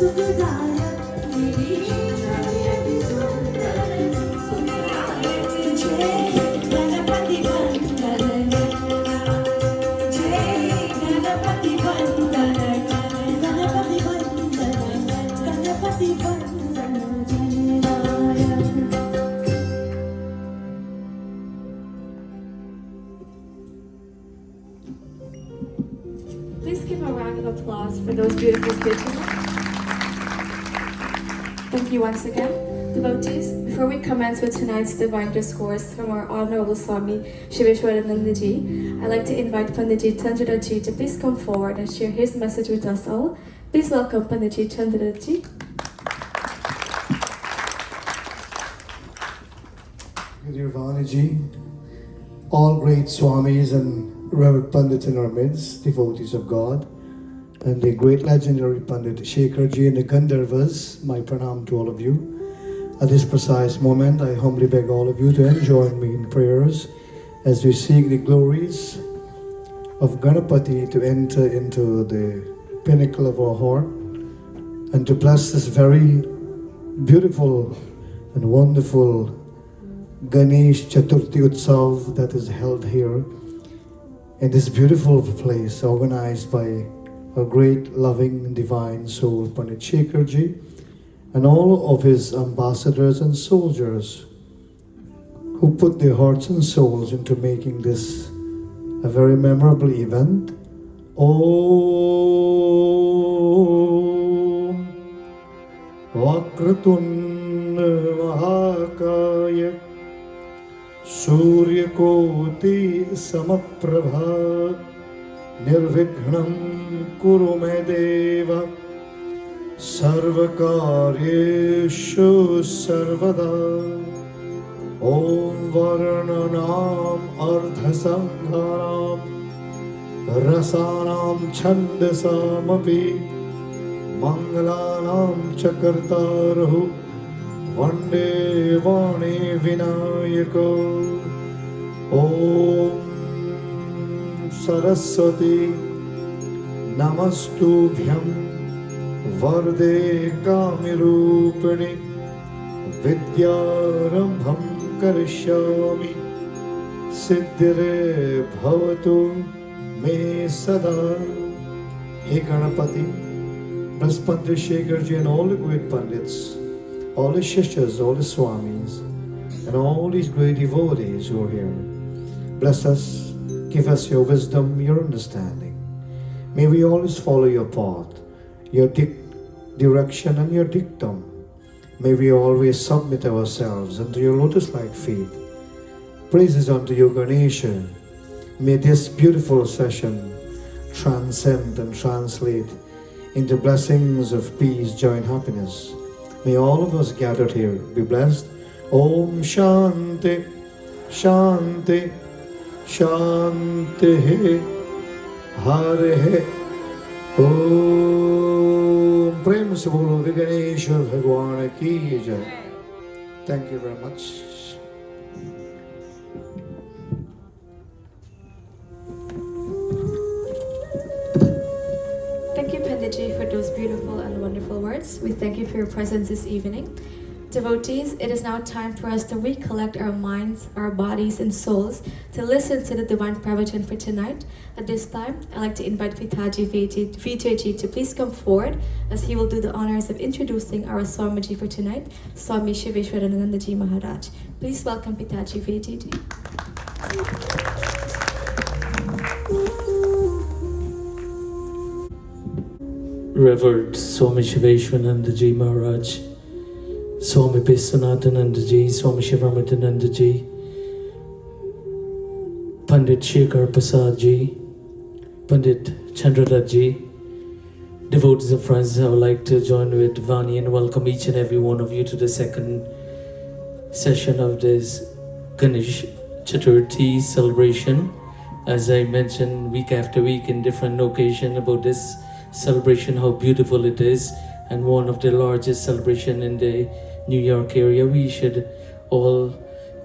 Please give a round of applause for those beautiful speeches. Thank you once again. Devotees, before we commence with tonight's divine discourse from our Honorable Swami Shiveshwarananda ji, I'd like to invite Panditji Chandra ji to please come forward and share his message with us all. Please welcome Panditji Chandra ji. Nirvana ji, all great Swamis and Reverend Pandits in our midst, devotees of God, and the great legendary Pandit Shekhar ji and the Gandharvas, my pranam to all of you. At this precise moment, I humbly beg all of you to join me in prayers as we seek the glories of Ganapati to enter into the pinnacle of our heart and to bless this very beautiful and wonderful Ganesh Chaturthi Utsav that is held here in this beautiful place organized by a great loving divine soul Pandit Shekhar ji and all of his ambassadors and soldiers who put their hearts and souls into making this a very memorable event. Om Vakratun Mahakaya Surya Koti Samaprabha Nirvighnam Kuru Me Deva Sarvakaryeshu Sarvada Om Varnanam Ardhasangharam Rasanam Chandasamapi Mangalanam Chakartarahu Vande Vani Vinayako Om Saraswati Namastubhyam Varde Kamirupani Vidyarambham Karishyami Siddhire Bhavatu Me Sada. Hey Ganapati, bless Pandit Shekhar ji and all the great Pandits, all the Shishas, all the Swamis, and all these great devotees who are here. Bless us, give us your wisdom, your understanding. May we always follow your path, your direction and your dictum. May we always submit ourselves unto your lotus-like feet. Praises unto you, Ganesha. May this beautiful session transcend and translate into blessings of peace, joy and happiness. May all of us gathered here be blessed. Om Shanti, Shanti, Shanti, Hare Om. Prem se bolo Ganesha Bhagwan ki jai. Thank you very much. Thank you, Panditji, for those beautiful and wonderful words. We thank you for your presence this evening. Devotees, it is now time for us to recollect our minds, our bodies, and souls to listen to the divine pravachan for tonight. At this time, I'd like to invite Pitaji Vijayji to please come forward as he will do the honors of introducing our Swamiji for tonight, Swami Shiveshwarananda ji Maharaj. Please welcome Pitaji Vijayji. Revered Swami Shiveshwarananda ji Maharaj, Swami Vyasanathananda ji, Swami Shivaramananda ji, Pandit Shekhar Prasad ji, Pandit Chandra ji, devotees and friends, I would like to join with Vani and welcome each and every one of you to the second session of this Ganesh Chaturthi celebration. As I mentioned week after week in different occasions about this celebration, how beautiful it is, and one of the largest celebration in the New York area. We should all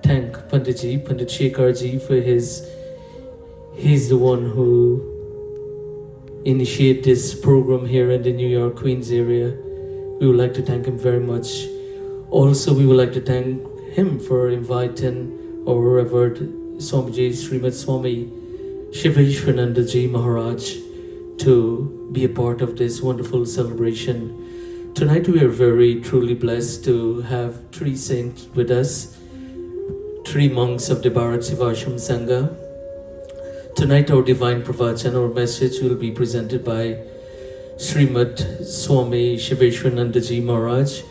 thank Pandit Shekhar ji for he's the one who initiated this program here in the New York Queens area. We would like to thank him very much. Also, we would like to thank him for inviting our Revered Swamiji Srimad Swami Shiveshwarananda Ji Maharaj to be a part of this wonderful celebration. Tonight we are very truly blessed to have three saints with us, three monks of the Bharat Sivashram Sangha. Tonight our divine pravachan, our message will be presented by Srimad Swami Shiveshwarananda Ji Maharaj,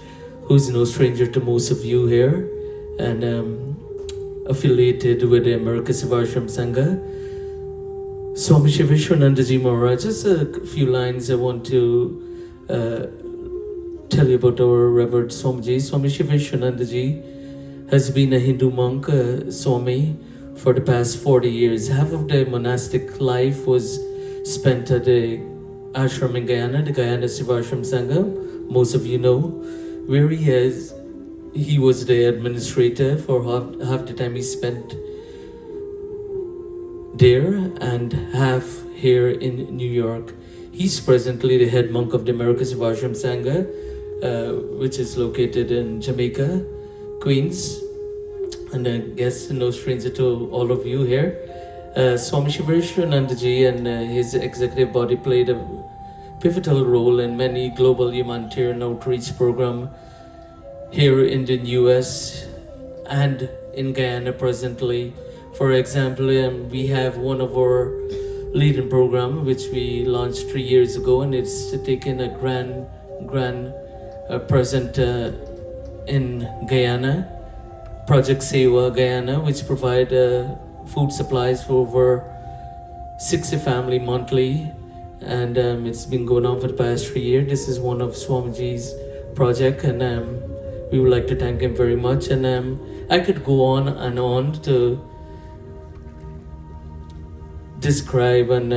who is no stranger to most of you here and affiliated with the America Sivashram Sangha. Swami Shiveshwarananda Ji Maharaj, just a few lines I want to tell you about our Revered Swamiji. Swami Shiveshwarananda Ji has been a Hindu monk, Swami, for the past 40 years. Half of the monastic life was spent at the ashram in Guyana, the Guyana Sivashram Sangha, most of you know, where he was the administrator for half the time he spent there and half here in New York. He's presently the head monk of the America Sivashram Sangha, which is located in Jamaica, Queens. And I guess no stranger to all of you here. Swami Shiveshwarananda Ji and his executive body played a pivotal role in many global humanitarian outreach programs here in the US and in Guyana presently. For example, we have one of our leading program which we launched 3 years ago, and it's taken a grand present in Guyana, Project Seva Guyana, which provide food supplies for over 60 family monthly, and it's been going on for the past 3 years. This is one of Swamiji's project, and we would like to thank him very much. And I could go on and on to describe and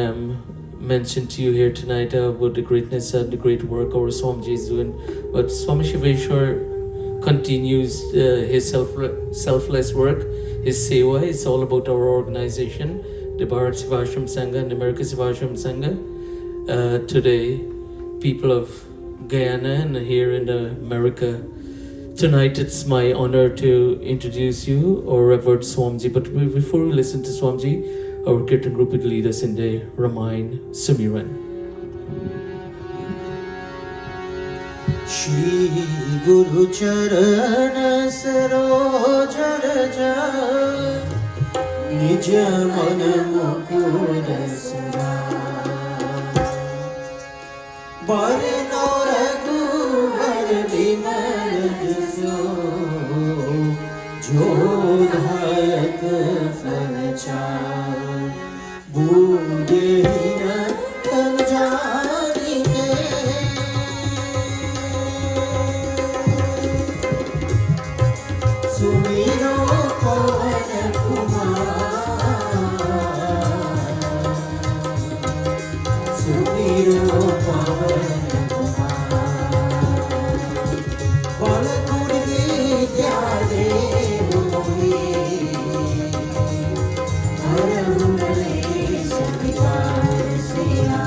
mention to you here tonight about the greatness and the great work our Swamiji is doing. But Swami Shiveshwar continues his selfless work, his seva. It's all about our organization, the Bharat Sivashram Sangha and the America Sivashram Sangha, to the people of Guyana and here in America. Tonight it's my honor to introduce you our Revered Swamiji. But before we listen to Swamiji, our Kirtan group will lead us in the Ramayana Sumiran. Shri Guru Charan Saroj Raja Nij Man Mukud Sara Barno Raghu Har Bimal Diso Jo Dhayak Falcha Bude Hina Tanjani Ke Sumiro Pavan Kumar Sumiro Pavan Kumar Balakudi Vidya Devi Haramale Savitar Siya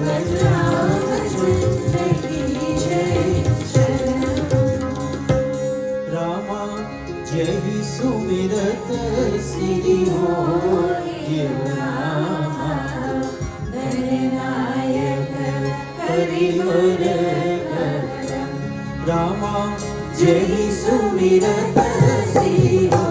Rajrama Chundaki Jai Rama Jai Sumirat Siddhi Ho Rama Dharinayak Harivar Rama Jai Sumirat Siddhi Ho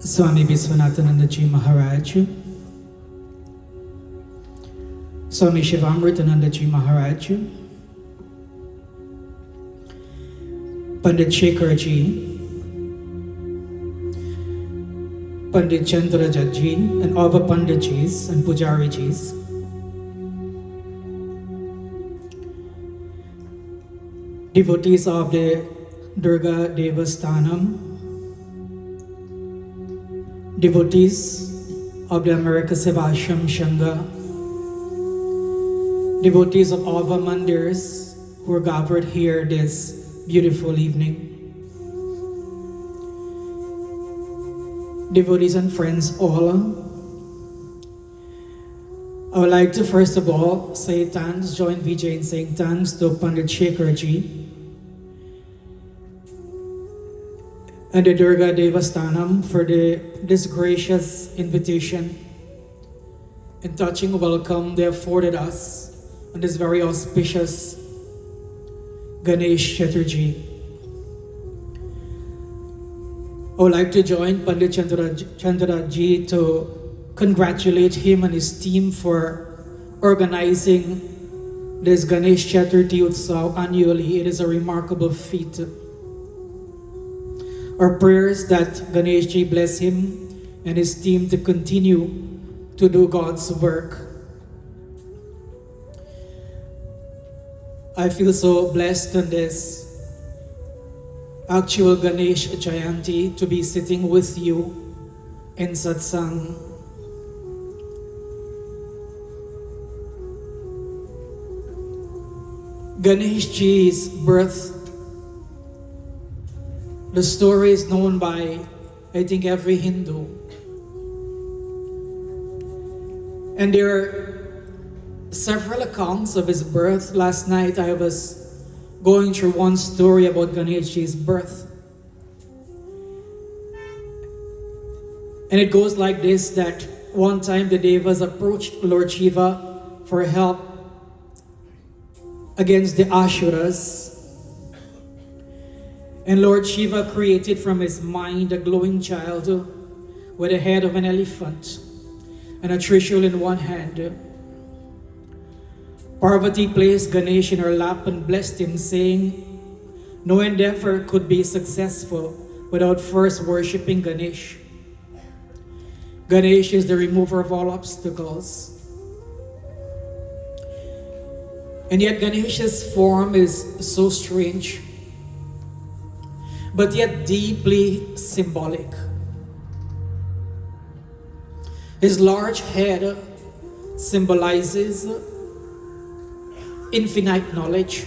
Swami Vishwanathananda Ji Maharaj, Swami Shivamritananda Ji Maharaj, Pandit Shekhar Ji, Pandit Chandra Ji, and all the Pandit Jis and Pujari Jis, devotees of the Durga Devasthanam, devotees of the America Sevashram Shanga, devotees of all the mandirs who are gathered here this beautiful evening, devotees and friends all. I would like to first of all say thanks, join Vijay in saying thanks to Pandit Shekhar Ji and the Durga Devasthanam for this gracious invitation and touching welcome they afforded us on this very auspicious Ganesh Chaturthi. I would like to join Pandit Chandra Ji to congratulate him and his team for organizing this Ganesh Chaturthi Utsav annually. It is a remarkable feat. Our prayers that Ganesh Ji bless him and his team to continue to do God's work. I feel so blessed on this actual Ganesh Jayanti to be sitting with you in satsang. Ganesh Ji's birth, the story is known by, I think, every Hindu. And there are several accounts of his birth. Last night I was going through one story about Ganeshji's birth. And it goes like this, that one time the Devas approached Lord Shiva for help against the Asuras. And Lord Shiva created from his mind a glowing child with the head of an elephant and a trishul in one hand. Parvati placed Ganesh in her lap and blessed him, saying, No endeavor could be successful without first worshipping Ganesh. Ganesh is the remover of all obstacles. And yet Ganesha's form is so strange, but yet deeply symbolic. His large head symbolizes infinite knowledge.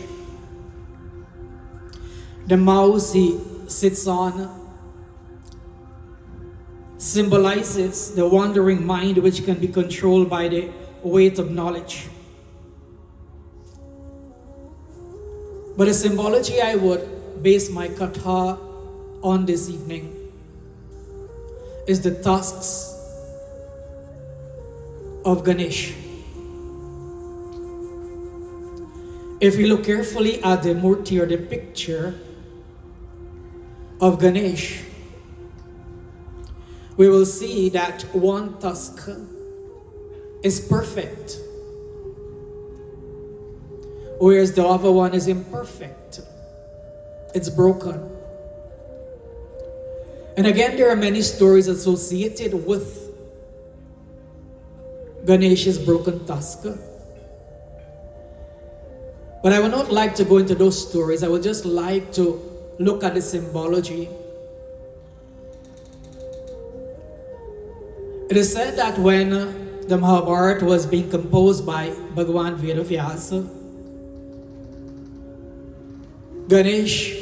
The mouse he sits on symbolizes the wandering mind which can be controlled by the weight of knowledge. But the symbology I would base my katha on this evening is the tusks of Ganesh. If we look carefully at the murti or the picture of Ganesh, we will see that one tusk is perfect, whereas the other one is imperfect. It's broken. And again, there are many stories associated with Ganesha's broken tusk. But I would not like to go into those stories. I would just like to look at the symbology. It is said that when the Mahabharata was being composed by Bhagavan Vyaas, Ganesh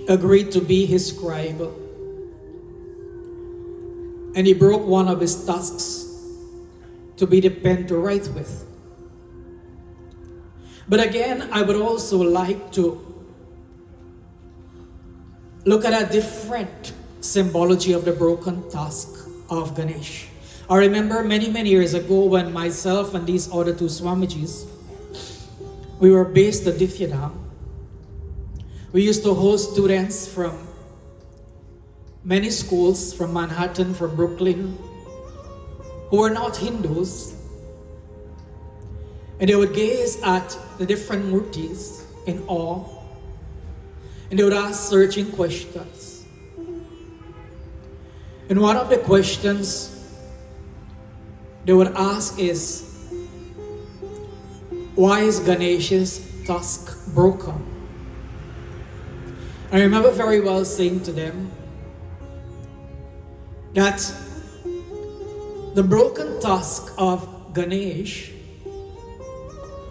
agreed to be his scribe. And he broke one of his tusks to be the pen to write with. But again, I would also like to look at a different symbology of the broken tusk of Ganesh. I remember many years ago when myself and these other two Swamijis, we were based at Difyadam. We used to host students from many schools, from Manhattan, from Brooklyn, who were not Hindus. And they would gaze at the different murtis in awe. And they would ask searching questions. And one of the questions they would ask is, why is Ganesha's tusk broken? I remember very well saying to them that the broken tusk of Ganesh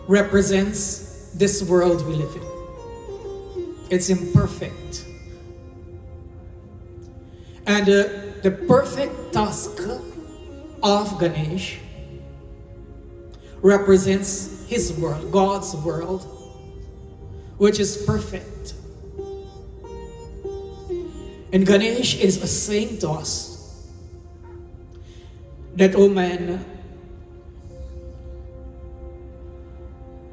represents this world we live in. It's imperfect. And the perfect tusk of Ganesh represents his world, God's world, which is perfect. And Ganesh is saying to us that, oh man,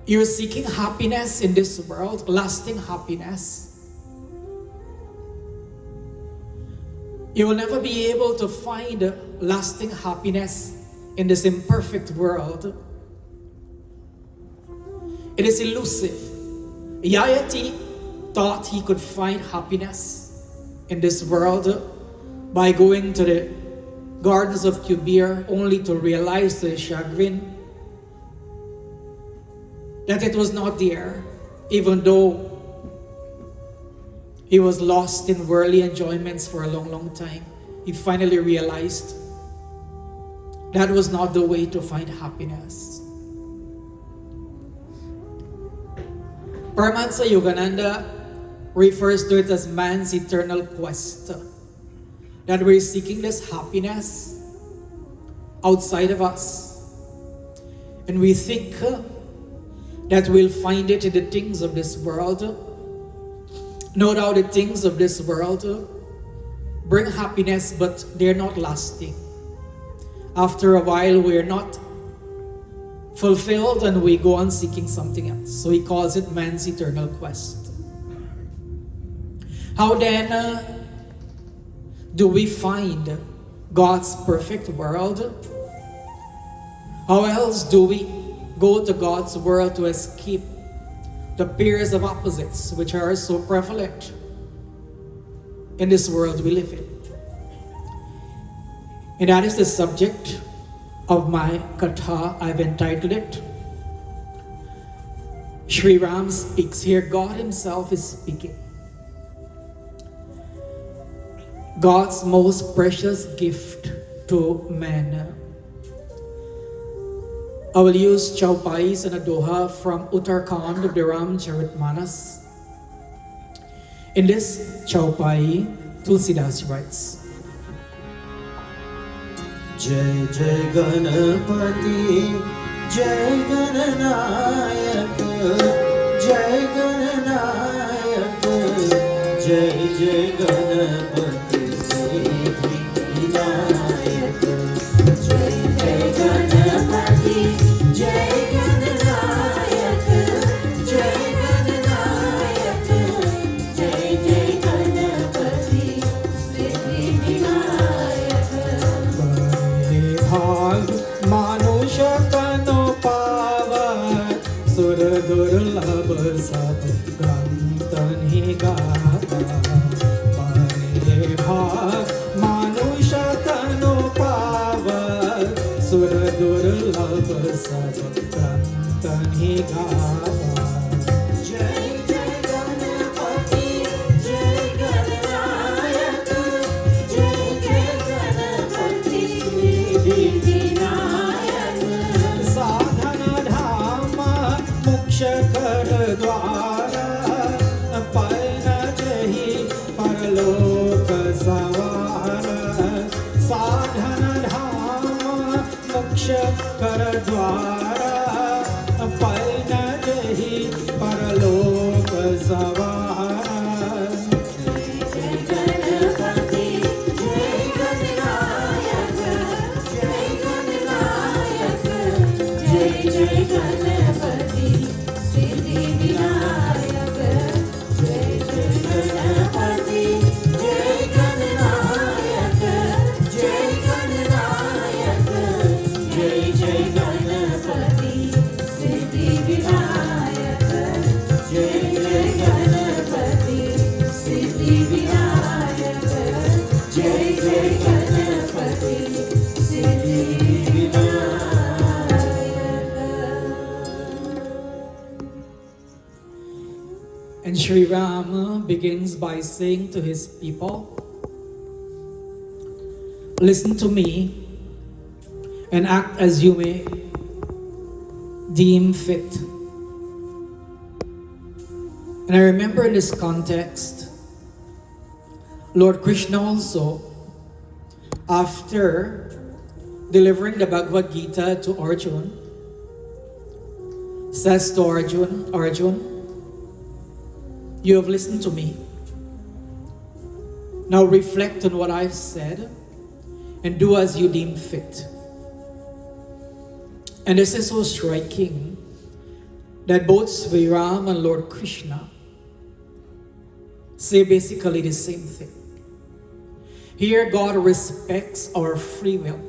you're seeking happiness in this world, lasting happiness. You will never be able to find lasting happiness in this imperfect world. It is elusive. Yayati thought he could find happiness in this world by going to the gardens of Kubir, only to realize to his chagrin that it was not there, even though he was lost in worldly enjoyments for a long time. He finally realized that was not the way to find happiness. Paramahansa Yogananda refers to it as man's eternal quest. That we're seeking this happiness outside of us. And we think that we'll find it in the things of this world. No doubt the things of this world bring happiness, but they're not lasting. After a while, we're not fulfilled and we go on seeking something else. So he calls it man's eternal quest. How then do we find God's perfect world? How else do we go to God's world to escape the pairs of opposites which are so prevalent in this world we live in. And that is the subject of my katha. I've entitled it, Sri Ram Speaks. Here God himself is speaking. God's most precious gift to man. I will use Chaupais and a doha from Uttarakhand of the Ramcharitmanas. In this Chaupai, Tulsidas writes, Jai Jai Ganapati, Jai Gananayak, Jai Gananayak, Jai Jai Ganapati, Siddhi Vinayak, Jai Jai Ganapati, Jai Gananayak, Jai Gananayak, Jai Jai Ganapati, Siddhi Vinayak. भाग मानुष तनो पावन सुर दुर्लभ सब ग्रंथन ही गाता परे भाग मानुष तनो पावन सुर दुर्लभ सब ग्रंथन ही गाता Jai Jai Ganapati, Jai Gananayak, Jai Jai Ganapati, Siddhi Vinayak. साधन धाम मोक्ष कर द्वार पन जहि परलोक सवार साधन धाम मोक्ष कर द्वार पन जहि परलोक सवार Jai Ganapati, Jai Gananayak, Jai Gananayak, Jai Jai Ganapati, Siddhi Vinayak. Jai Jai Ganapati, Jai Gananayak, Jai Gananayak, Jai Jai Ganapati, Siddhi Vinayak. Jai Jai Ganapati, Siddhi Vinayak. Jai Jai Ganapati, Siddhi Vinayak. And Sri Ram begins by saying to his people, listen to me and act as you may deem fit. And I remember in this context, Lord Krishna also, after delivering the Bhagavad Gita to Arjun, says to Arjun, you have listened to me. Now reflect on what I've said and do as you deem fit. And this is so striking that both Sri Ram and Lord Krishna say basically the same thing. Here God respects our free will.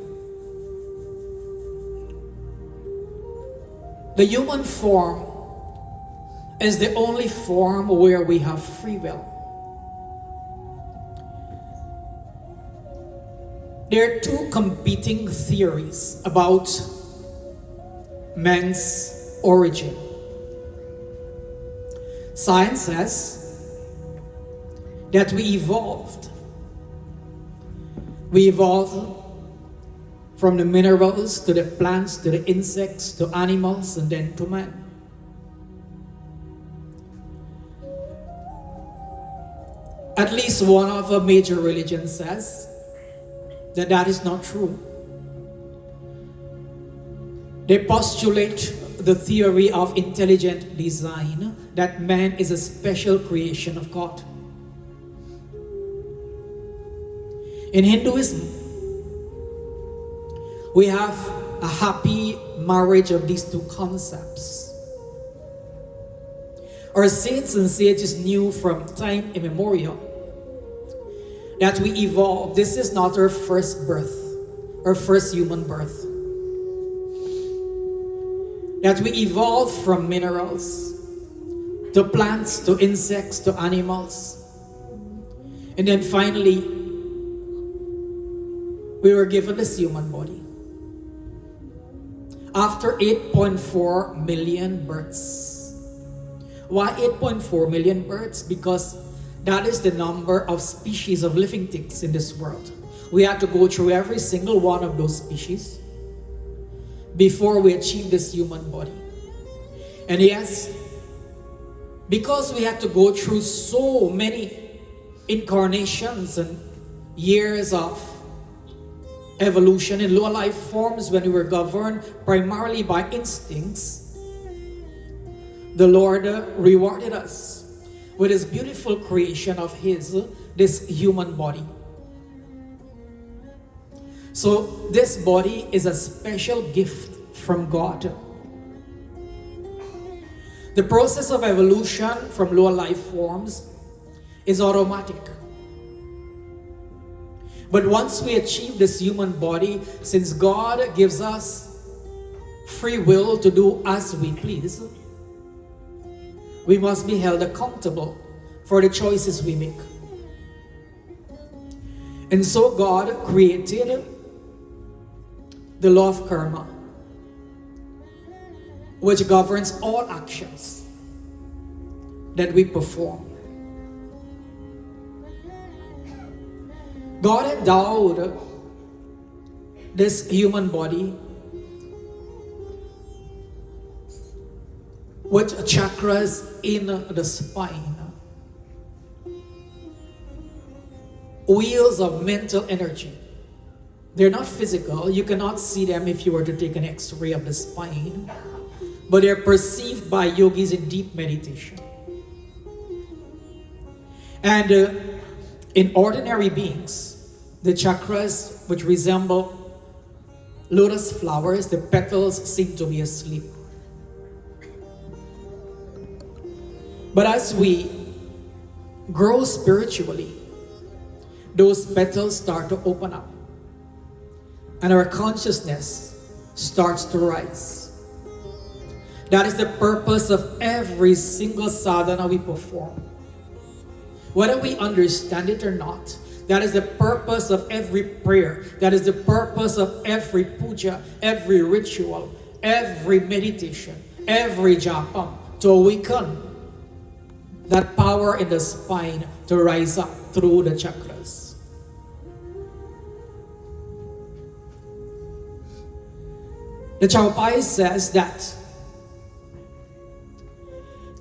The human form is the only form where we have free will. There are two competing theories about man's origin. Science says that we evolved. We evolved from the minerals to the plants to the insects to animals and then to man. At least one of the major religions says that that is not true. They postulate the theory of intelligent design, that man is a special creation of God. In Hinduism, we have a happy marriage of these two concepts. Our saints and sages knew from time immemorial that we evolved. This is not our first birth, our first human birth. That we evolved from minerals to plants to insects to animals. And then finally, we were given this human body. After 8.4 million births. Why 8.4 million births? Because that is the number of species of living things in this world. We had to go through every single one of those species before we achieve this human body. And yes, because we had to go through so many incarnations and years of evolution in lower life forms when we were governed primarily by instincts, the Lord rewarded us with His beautiful creation of this human body. So this body is a special gift from God. The process of evolution from lower life forms is automatic. But once we achieve this human body, since God gives us free will to do as we please, we must be held accountable for the choices we make. And so God created the law of karma, which governs all actions that we perform. God endowed this human body with chakras in the spine, wheels of mental energy. They're not physical. You cannot see them if you were to take an X-ray of the spine, but they're perceived by yogis in deep meditation. And in ordinary beings, the chakras, which resemble lotus flowers, the petals seem to be asleep. But as we grow spiritually, those petals start to open up, and our consciousness starts to rise. That is the purpose of every single sadhana we perform. Whether we understand it or not, that is the purpose of every prayer. That is the purpose of every puja, every ritual, every meditation, every japa, to awaken that power in the spine to rise up through the chakras. The Chaupai says that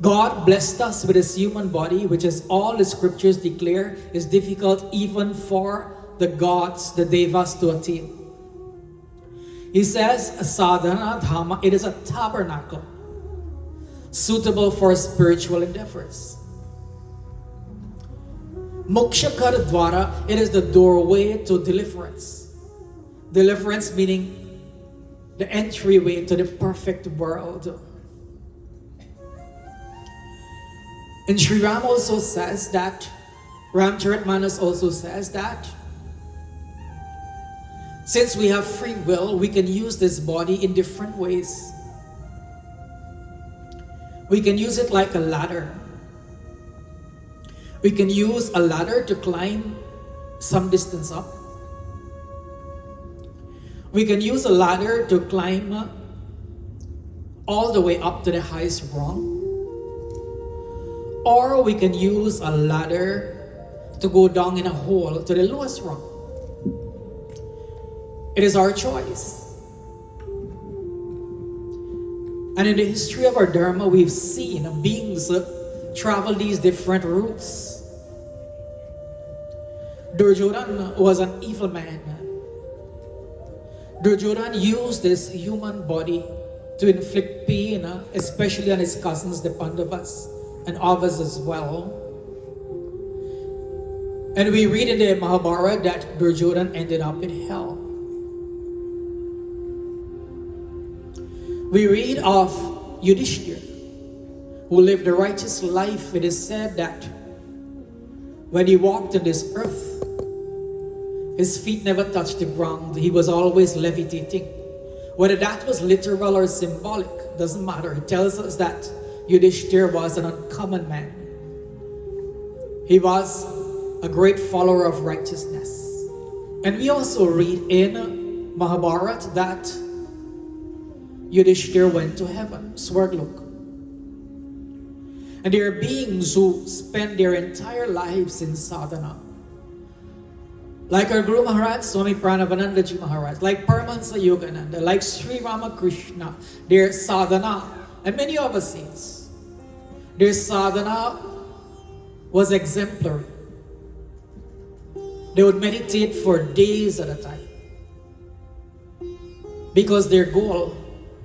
God blessed us with His human body, which, as all the scriptures declare, is difficult even for the gods, the devas, to attain. He says, sadhana dhamma, it is a tabernacle suitable for spiritual endeavors. Moksha kar dwara, it is the doorway to deliverance. Deliverance meaning the entryway to the perfect world. And Sri Ram also says that, Ramcharitmanas also says that, since we have free will, we can use this body in different ways. We can use it like a ladder. We can use a ladder to climb some distance up. We can use a ladder to climb all the way up to the highest rung. Or we can use a ladder to go down in a hole to the lowest rung. It is our choice. And in the history of our Dharma, we've seen beings travel these different routes. Duryodhana was an evil man. Duryodhana used this human body to inflict pain, especially on his cousins, the Pandavas, and others as well. And we read in the Mahabharata that Duryodhana ended up in hell. We read of Yudhishthira, who lived a righteous life. It is said that when he walked on this earth, his feet never touched the ground. He was always levitating. Whether that was literal or symbolic, doesn't matter. It tells us that Yudhishthira was an uncommon man. He was a great follower of righteousness. And we also read in Mahabharata that Yudhishthira went to heaven, Swarglok. And there are beings who spend their entire lives in sadhana. Like our Guru Maharaj, Swami Pranavanandaji Maharaj, like Paramahansa Yogananda, like Sri Ramakrishna, their sadhana, and many other saints, their sadhana was exemplary. They would meditate for days at a time because their goal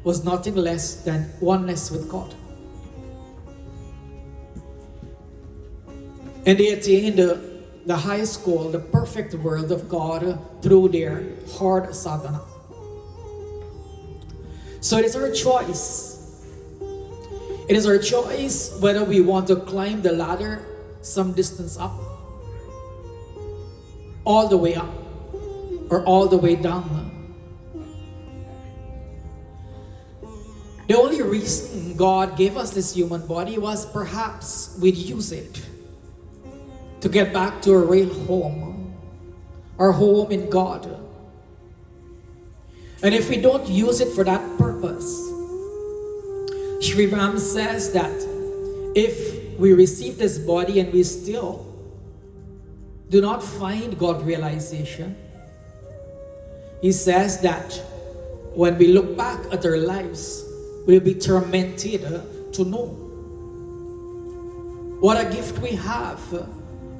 was nothing less than oneness with God. And they attained the highest goal, the perfect world of God, through their hard sadhana. So it is our choice. It is our choice whether we want to climb the ladder some distance up, all the way up, or all the way down. The only reason God gave us this human body was perhaps we'd use it to get back to our real home, our home in God. And if we don't use it for that purpose, Sri Ram says that if we receive this body and we still do not find God realization, he says that when we look back at our lives, we'll be tormented to know what a gift we have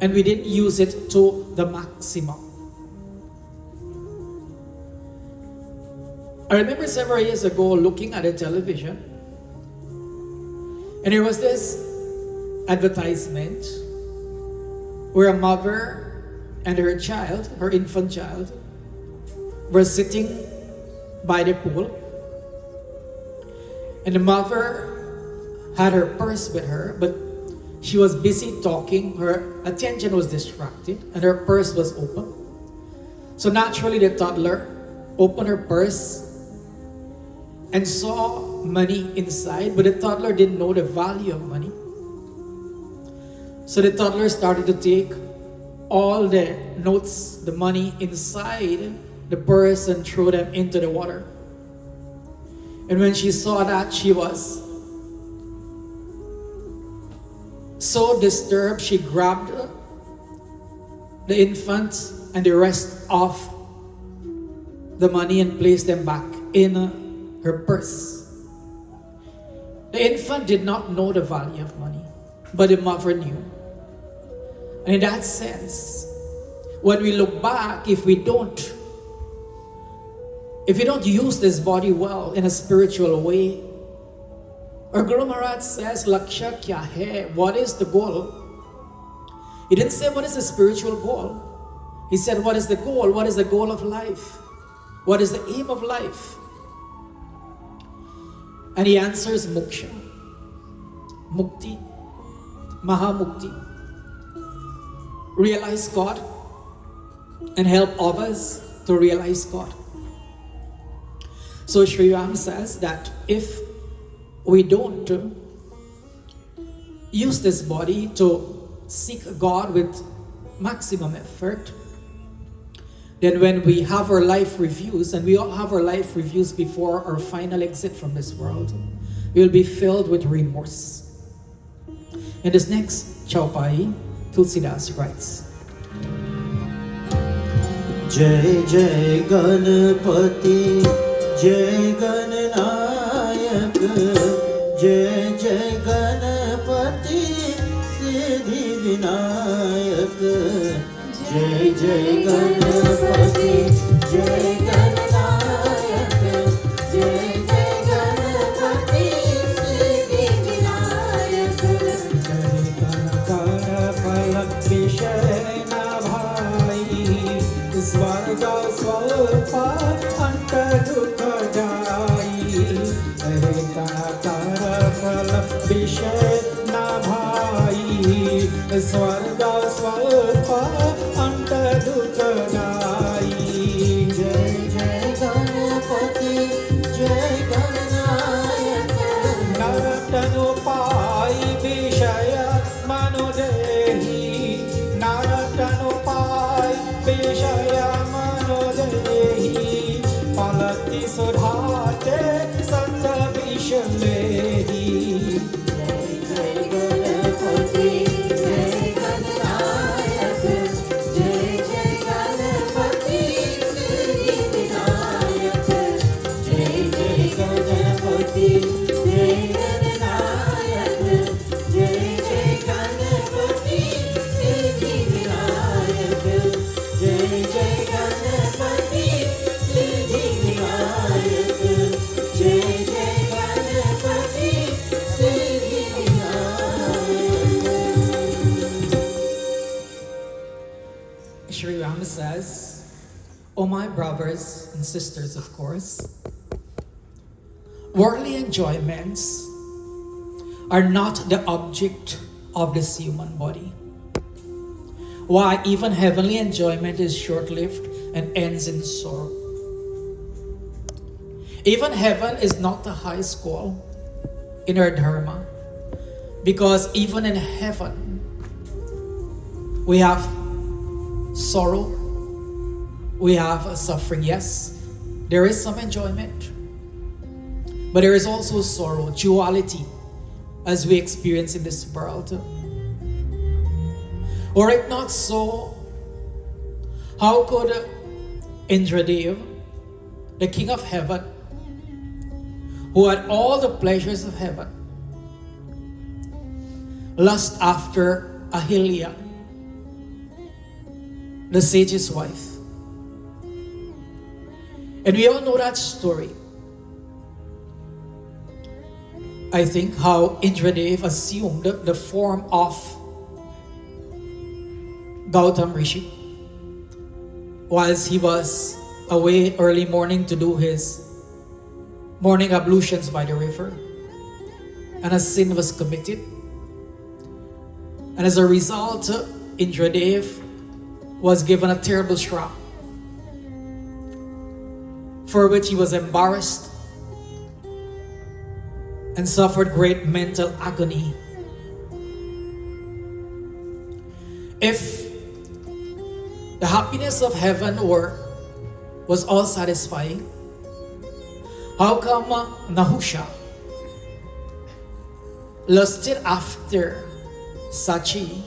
and we didn't use it to the maximum. I remember several years ago looking at a television, and there was this advertisement where a mother and her child, her infant child, were sitting by the pool, and the mother had her purse with her, but she was busy talking, her attention was distracted, and her purse was open. So naturally the toddler opened her purse and saw money inside, but the toddler didn't know the value of money. So the toddler started to take all the notes, the money inside the purse and throw them into the water. And when she saw that, she was so disturbed, she grabbed the infant and the rest of the money and placed them back in her purse. The infant did not know the value of money, but the mother knew. And in that sense, when we look back, if we don't use this body well in a spiritual way, our Guru Maharaj says, Laksha kya hai? What is the goal? He didn't say what is the spiritual goal. He said, what is the goal? What is the goal of life? What is the aim of life? And he answers moksha, mukti, mahamukti. Realize God and help others to realize God. So Sri Ram says that if we don't use this body to seek God with maximum effort, then when we have our life reviews, and we all have our life reviews before our final exit from this world, we will be filled with remorse. In this next Chaupai, Tulsidas writes, Jai Jai Ganapati, Jai Gananayak, Jai Jai Ganapati, Siddhi Vinayak, Jai Jai Ganapati, Jai Gananayak, Jai Jai Ganapati, Siddhi Vinayak, Jai Ganakara Palak Vishayana Bhai, Svarga Swalpa Anta Dukha Jai, Jai Ganakara Palak Vishayana Bhai, Svarga Swalpa Anta Dukha Jai, Jai Jai Ganapati, Jai Gananayak, Naratanu Pai Vishaya Manu Dehi, Naratanu Sri Ram says, "O my brothers and sisters, of course, worldly enjoyments are not the object of this human body. Why, even heavenly enjoyment is short-lived and ends in sorrow. Even heaven is not the highest goal in our dharma, because even in heaven we have sorrow, we have suffering. Yes, there is some enjoyment, but there is also sorrow, duality, as we experience in this world. Were it not so, how could Indradev, the king of heaven, who had all the pleasures of heaven, lust after Ahilya, the sage's wife? And we all know that story. I think how Indradev assumed the form of Gautam Rishi whilst he was away early morning to do his morning ablutions by the river, and a sin was committed, and as a result Indradev was given a terrible shrap for which he was embarrassed and suffered great mental agony. If the happiness of heaven was all satisfying, how come Nahusha lusted after Sachi,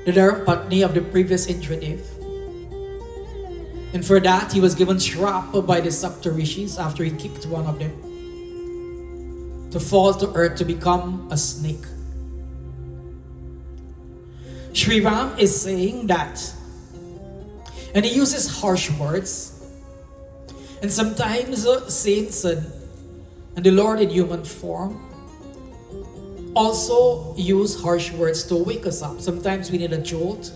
the Dharmapatni of the previous Indradev? And for that he was given shrap by the Saptarishis after he kicked one of them to fall to earth to become a snake. Sri Ram is saying that, and he uses harsh words, and sometimes saints and the Lord in human form also use harsh words to wake us up. Sometimes we need a jolt.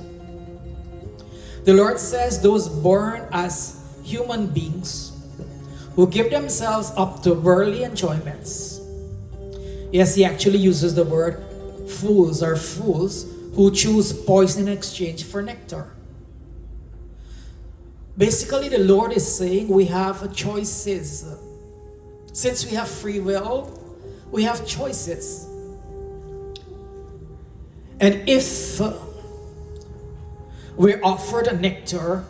The Lord says those born as human beings who give themselves up to worldly enjoyments. Yes, he actually uses the word fools, or fools who choose poison in exchange for nectar. Basically, the Lord is saying we have choices. Since we have free will, we have choices. And if we're offered a nectar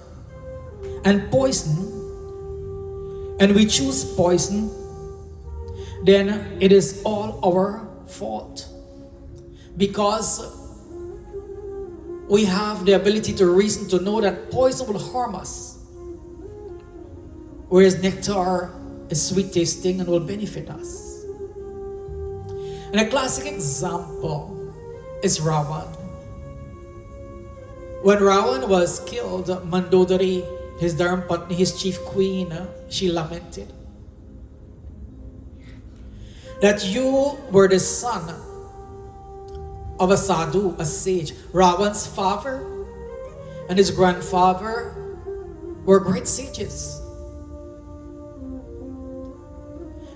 and poison, and we choose poison, then it is all our fault, because we have the ability to reason to know that poison will harm us, whereas nectar is sweet tasting and will benefit us. And a classic example is Ravan. When Ravan was killed, Mandodari, his Dharmapatni, his chief queen, she lamented that you were the son of a sadhu, a sage. Ravan's father and his grandfather were great sages,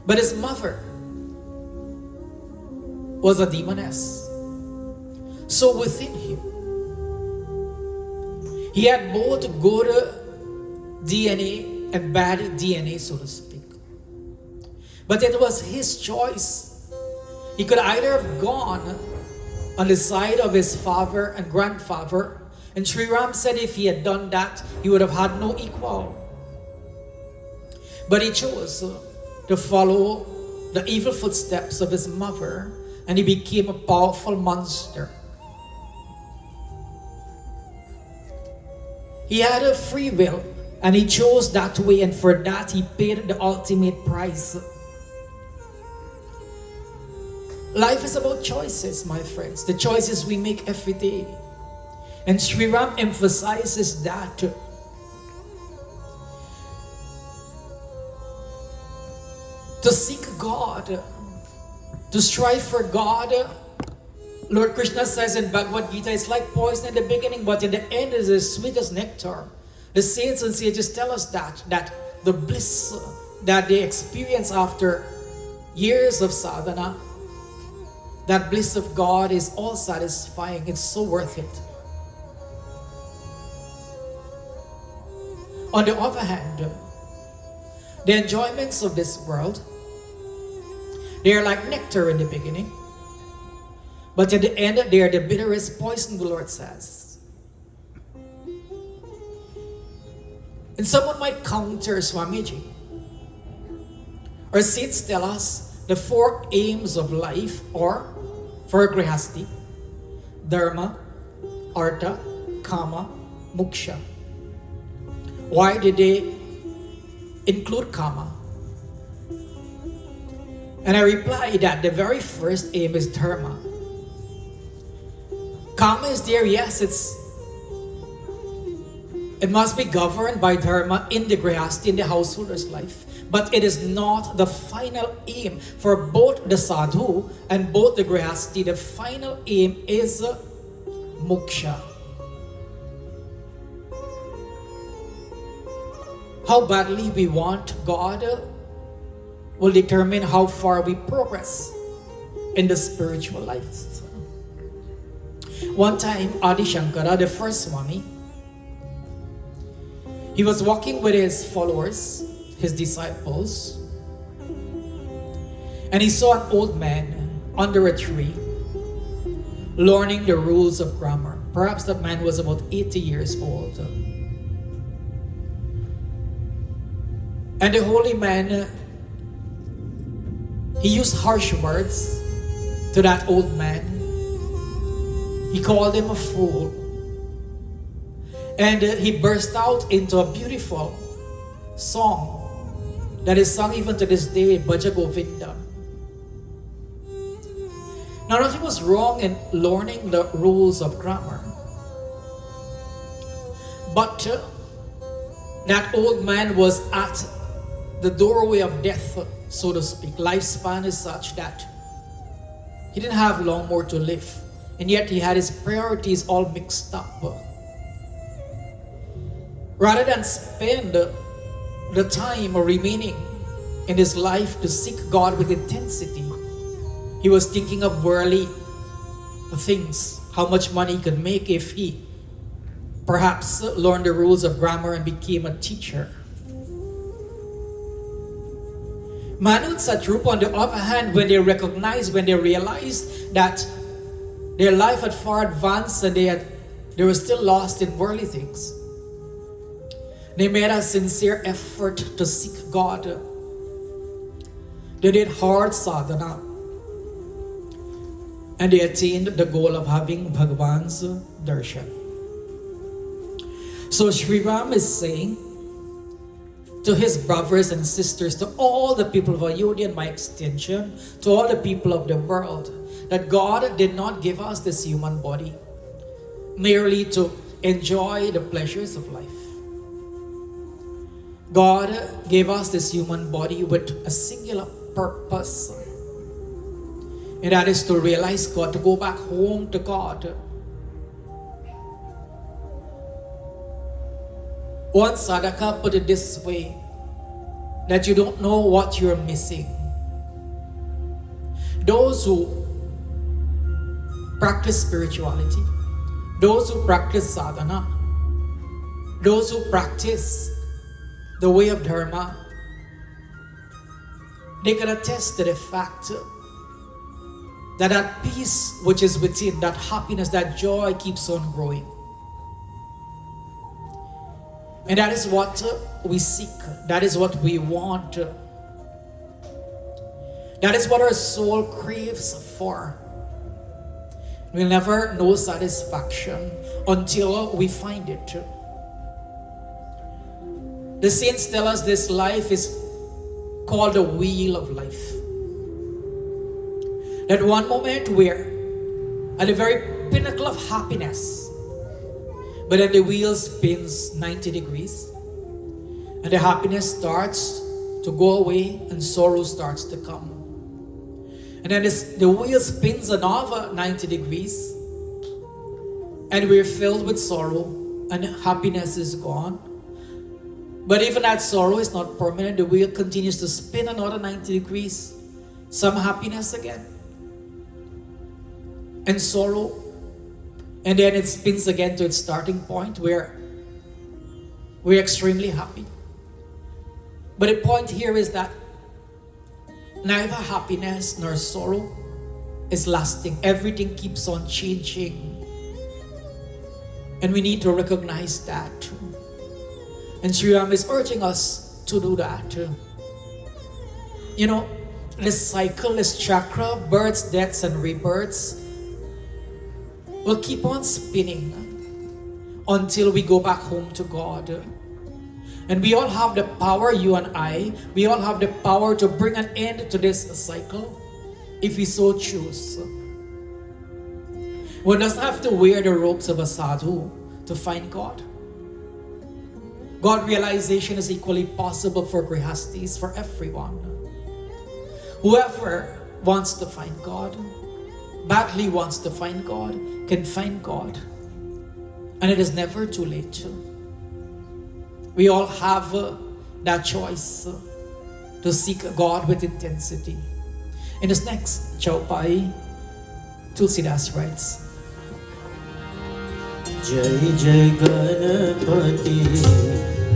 but his mother was a demoness. So within him, he had both good DNA and bad DNA, so to speak. But it was his choice. He could either have gone on the side of his father and grandfather, and Sri Ram said if he had done that, he would have had no equal. But he chose to follow the evil footsteps of his mother, and he became a powerful monster. He had a free will, and he chose that way, and for that he paid the ultimate price. Life is about choices, my friends. The choices we make every day. And Sri Ram emphasizes that. To seek God, to strive for God, Lord Krishna says in Bhagavad Gita, it's like poison in the beginning, but in the end it is the sweetest nectar. The saints and sages tell us that the bliss that they experience after years of sadhana, that bliss of God is all satisfying. It's so worth it. On the other hand, the enjoyments of this world, they are like nectar in the beginning, but in the end, they are the bitterest poison, the Lord says. And someone might counter Swamiji. Our saints tell us the 4 aims of life are for a grihasti: dharma, artha, kama, moksha. Why did they include kama? And I reply that the very first aim is dharma. Kama is there, yes, it must be governed by dharma in the grihasti, in the householder's life. But it is not the final aim for both the sadhu and both the grihasti. The final aim is moksha. How badly we want God will determine how far we progress in the spiritual life. One time, Adi Shankara, the first Swami, he was walking with his followers, his disciples, and he saw an old man under a tree learning the rules of grammar. Perhaps that man was about 80 years old. And the holy man, he used harsh words to that old man. He called him a fool. And he burst out into a beautiful song that is sung even to this day, Bhaja Govinda. Now, nothing was wrong in learning the rules of grammar. But that old man was at the doorway of death, so to speak. Lifespan is such that he didn't have long more to live. And yet he had his priorities all mixed up. Rather than spend the time remaining in his life to seek God with intensity, he was thinking of worldly things, how much money he could make if he perhaps learned the rules of grammar and became a teacher. Manu and Satrupa, on the other hand, when they realized that their life had far advanced and they were still lost in worldly things, they made a sincere effort to seek God. They did hard sadhana, and they attained the goal of having Bhagavan's darshan. So Sri Ram is saying to his brothers and sisters, to all the people of Ayodhya and my extension, to all the people of the world, that God did not give us this human body merely to enjoy the pleasures of life. God gave us this human body with a singular purpose, and that is to realize God, to go back home to God. One sadhaka put it this way, that you don't know what you're missing. Those who practice spirituality, those who practice sadhana, those who practice the way of dharma, they can attest to the fact that that peace which is within, that happiness, that joy keeps on growing. And that is what we seek. That is what we want. That is what our soul craves for. We'll never know satisfaction until we find it. The saints tell us this life is called the wheel of life. That one moment we're at the very pinnacle of happiness, but then the wheel spins 90 degrees and the happiness starts to go away and sorrow starts to come. And then the wheel spins another 90 degrees. And we're filled with sorrow and happiness is gone. But even that sorrow is not permanent. The wheel continues to spin another 90 degrees. Some happiness again. And sorrow. And then it spins again to its starting point where we're extremely happy. But the point here is that neither happiness nor sorrow is lasting. Everything keeps on changing. And we need to recognize that. And Sri Ram is urging us to do that. You know, this cycle, this chakra, births, deaths, and rebirths will keep on spinning until we go back home to God. And we all have the power, you and I, we all have the power to bring an end to this cycle if we so choose. One doesn't have to wear the robes of a sadhu to find God. God realization is equally possible for grihastis, for everyone. Whoever wants to find God, badly wants to find God, can find God. And it is never too late. We all have that choice to seek God with intensity. In this next Chaupai, Tulsidas writes, Jai Jai Ganapati,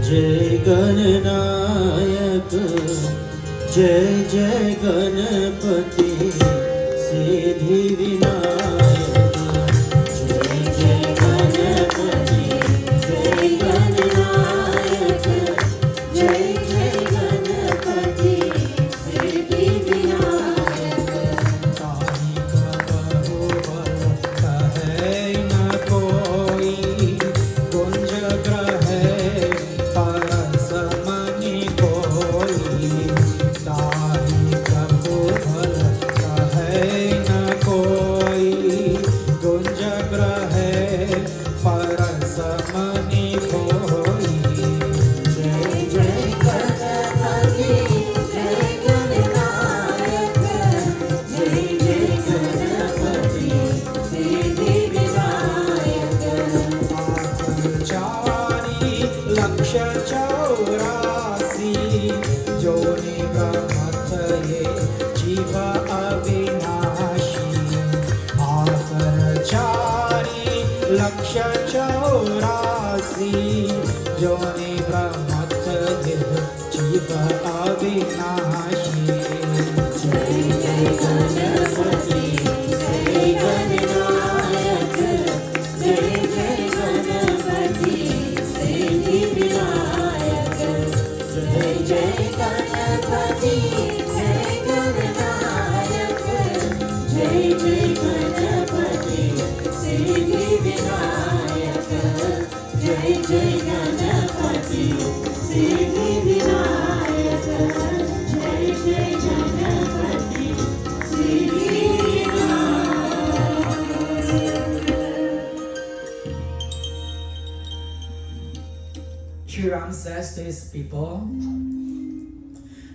Jai Gananayak, Jai Jai Ganapati, Siddhi Vinayak, Jai Jai Ganapati, Jai Gananayak, Jai Jai Ganapati, Siddhi Vinayak, Tahi Kabaru Bala Kahe Na Koi, Gunja Grahe Parasamani Koi, Tahi Kabaru Bala Kahe Na Koi, Gunja Grahe Parasamani Koi, Jai Jai Ganapati, Jai Gananayak, Jai Jai Ganapati, Siddhi Vinayak, Chari Laksha Chaurasi, Joni Brahmatye, Jiva Avinashi, Chari Laksha Chaurasi, Joni Brahmatye, Jiva Avinashi, Jai Jai Ganapati, Jai Gananayak, Jai Jai Ganapati, Siddhi Vinayak, Jai Jai Ganapati, Jai Gananayak, Jai Jai Ganapati, Siddhi Vinayak, Jai Jai Ganapati, Siddhi Vinayak, Jai Jai Ganapati, Siddhi Sri Ram says to his people,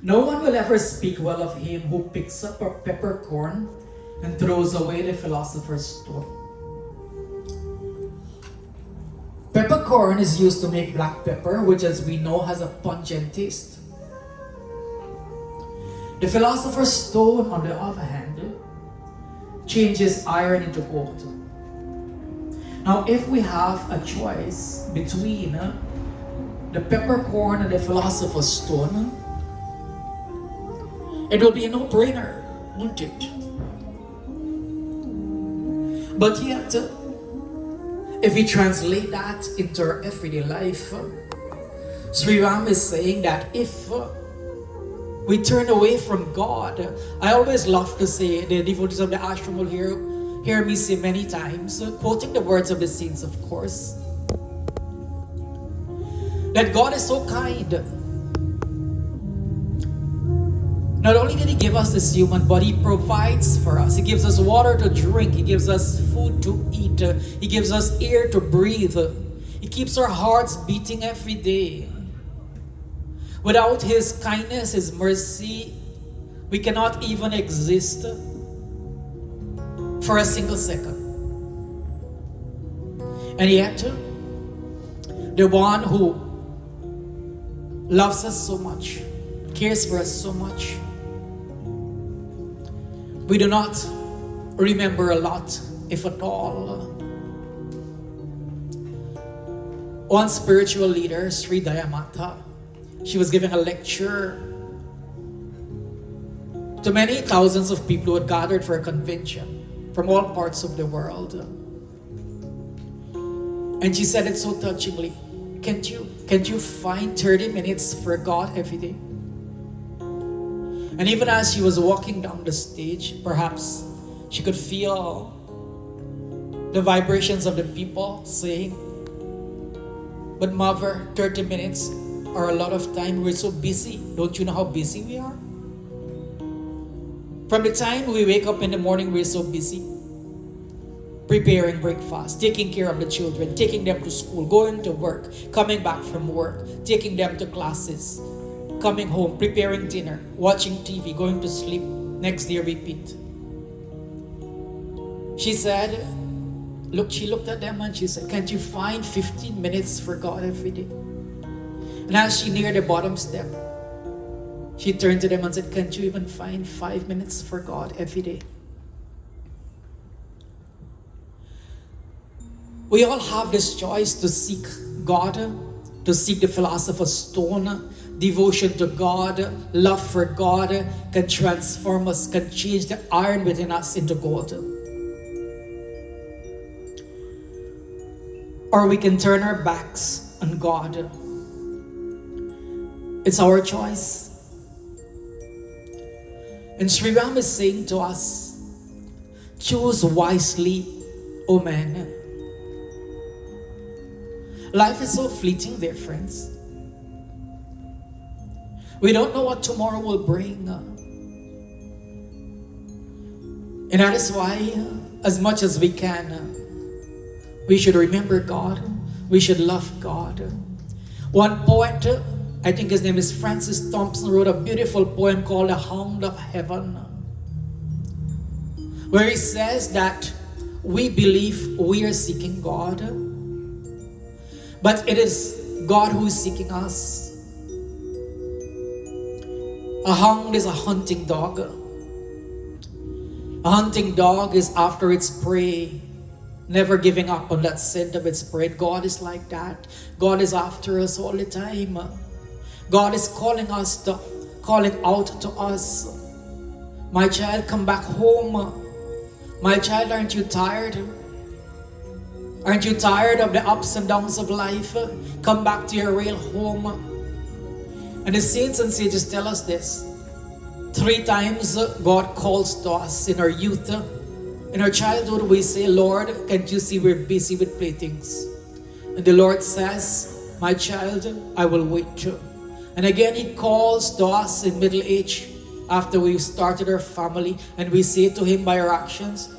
no one will ever speak well of him who picks up a peppercorn and throws away the philosopher's stone. Peppercorn is used to make black pepper, which as we know has a pungent taste. The philosopher's stone, on the other hand, changes iron into gold. Now, if we have a choice between the peppercorn and the philosopher's stone, it will be a no-brainer, won't it? But yet, if we translate that into our everyday life, Sri Ram is saying that if we turn away from God, I always love to say, the devotees of the ashram will hear me say many times, quoting the words of the saints, of course, that God is so kind. Not only did He give us this human body, He provides for us. He gives us water to drink. He gives us food to eat. He gives us air to breathe. He keeps our hearts beating every day. Without His kindness, His mercy, we cannot even exist. for a single second. And yet, the one who loves us so much, cares for us so much, we do not remember a lot, if at all. One spiritual leader, Sri Dayamata, she was giving a lecture to many thousands of people who had gathered for a convention from all parts of the world. And she said it so touchingly, can't you find 30 minutes for God every day? And even as she was walking down the stage, perhaps she could feel the vibrations of the people saying, but mother, 30 minutes are a lot of time. We're so busy. Don't you know how busy we are? From the time we wake up in the morning, we're so busy. Preparing breakfast, taking care of the children, taking them to school, going to work, coming back from work, taking them to classes, coming home, preparing dinner, watching TV, going to sleep, next day repeat. She said, she looked at them and she said, can't you find 15 minutes for God every day? And as she neared the bottom step, she turned to them and said, can't you even find 5 minutes for God every day? We all have this choice to seek God, to seek the philosopher's stone. Devotion to God, love for God can transform us, can change the iron within us into gold. Or we can turn our backs on God. It's our choice. And Sri Ram is saying to us, choose wisely, O man. Life is so fleeting, dear friends. We don't know what tomorrow will bring. And that is why, as much as we can, we should remember God. We should love God. One poet, I think his name is Francis Thompson, wrote a beautiful poem called The Hound of Heaven, where he says that we believe we are seeking God, but it is God who is seeking us. A hound is a hunting dog. A hunting dog is after its prey, never giving up on that scent of its prey. God is like that. God is after us all the time. God is calling out to us. My child, come back home. My child, aren't you tired? Aren't you tired of the ups and downs of life? Come back to your real home. And the saints and sages tell us this. 3 times God calls to us in our youth. In our childhood, we say, Lord, can't you see we're busy with playthings? And the Lord says, my child, I will wait you. And again, He calls to us in middle age after we've started our family, and we say to Him by our actions,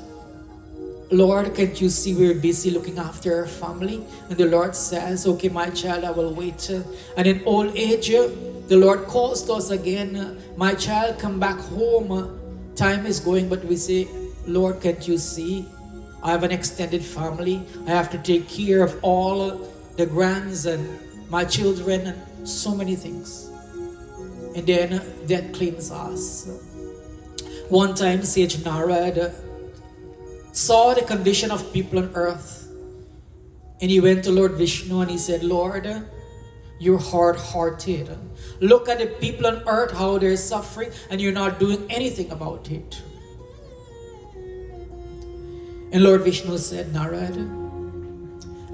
Lord, can't you see we're busy looking after our family? And the Lord says, okay, my child, I will wait. And in old age, the Lord calls to us again, my child, come back home. Time is going, but we say, Lord, can't you see? I have an extended family. I have to take care of all the grands and my children and so many things. And then death claims us. One time, Sage Narad saw the condition of people on earth, and he went to Lord Vishnu and he said, Lord, you're hard-hearted. Look at the people on earth, how they're suffering, and you're not doing anything about it. And Lord Vishnu said, Narad,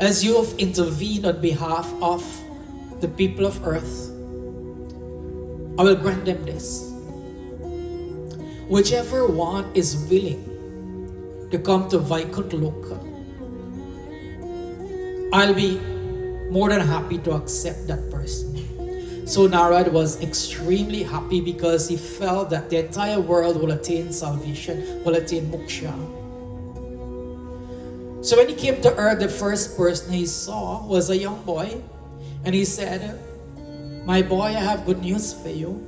as you have intervened on behalf of the people of earth, I will grant them this. Whichever one is willing to come to Vaikunth Loka, I'll be more than happy to accept that person. So Narad was extremely happy because he felt that the entire world will attain salvation, will attain moksha. So when he came to earth, the first person he saw was a young boy, and he said, my boy, I have good news for you.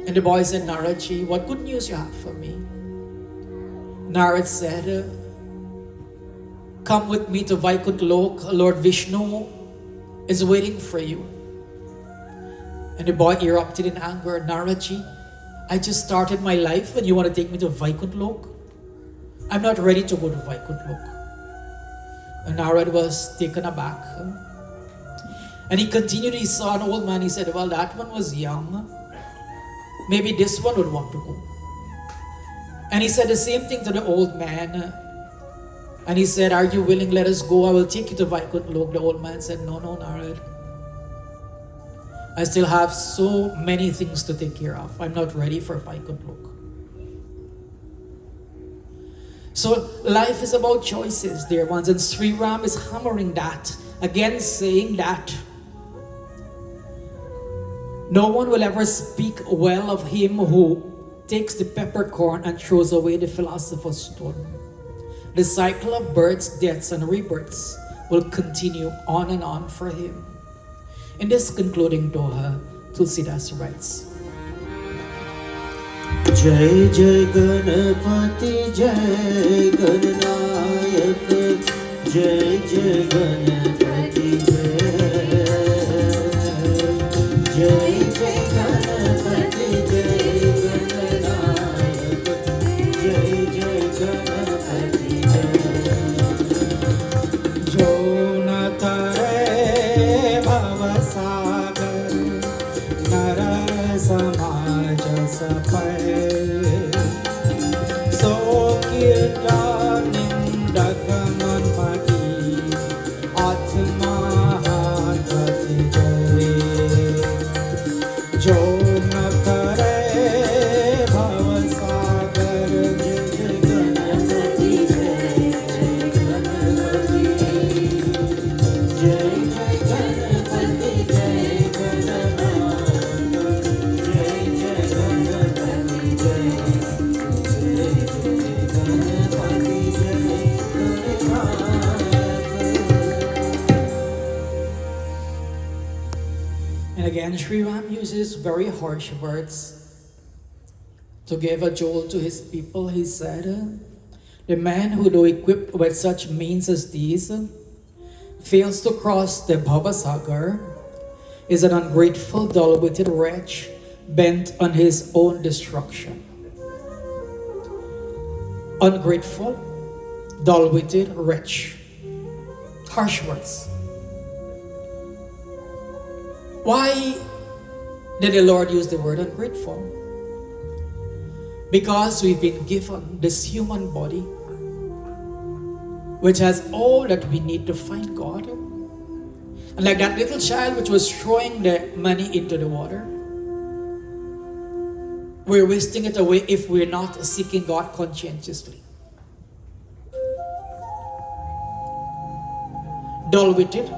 And the boy said, Naradji, what good news you have for me? Narad said, come with me to Vaikunth Lok. Lord Vishnu is waiting for you. And the boy erupted in anger. Naradji, I just started my life and you want to take me to Vaikunth Lok? I'm not ready to go to Vaikunth Lok. And Narad was taken aback. And he continued, he saw an old man, he said, well, that one was young. Maybe this one would want to go. And he said the same thing to the old man. And he said, are you willing? Let us go. I will take you to Vaikunth Lok. The old man said, no, Narad. I still have so many things to take care of. I'm not ready for Vaikunth Lok. So life is about choices, dear ones. And Sri Ram is hammering that. Again, saying that no one will ever speak well of him who takes the peppercorn and throws away the philosopher's stone. The cycle of births, deaths, and rebirths will continue on and on for him. In this concluding doha, Tulsidas writes, Jai Jai Ganapati Jai Gananayak Jai Jai Ganapati Jai Jai Jai Ganapati Jai Gananayak Jai Jai Ganapati Jai Jo na tare bhava sagar nara samaj sapai so kirta nindakaman magi atma hati jai jo na kare bhava sagar jai ganapati jai ganapati jai jai ganapati jai ganapati jai jai ganapati jai and again, Sri Ram uses very harsh words to give a jolt to his people. He said, the man who, though equipped with such means as these, fails to cross the Bhavasagar is an ungrateful, dull-witted wretch bent on his own destruction. Ungrateful, dull-witted wretch. Harsh words. Why did the Lord use the word ungrateful? Because we've been given this human body which has all that we need to find God. And like that little child which was throwing the money into the water, we're wasting it away if we're not seeking God conscientiously. Dull-witted.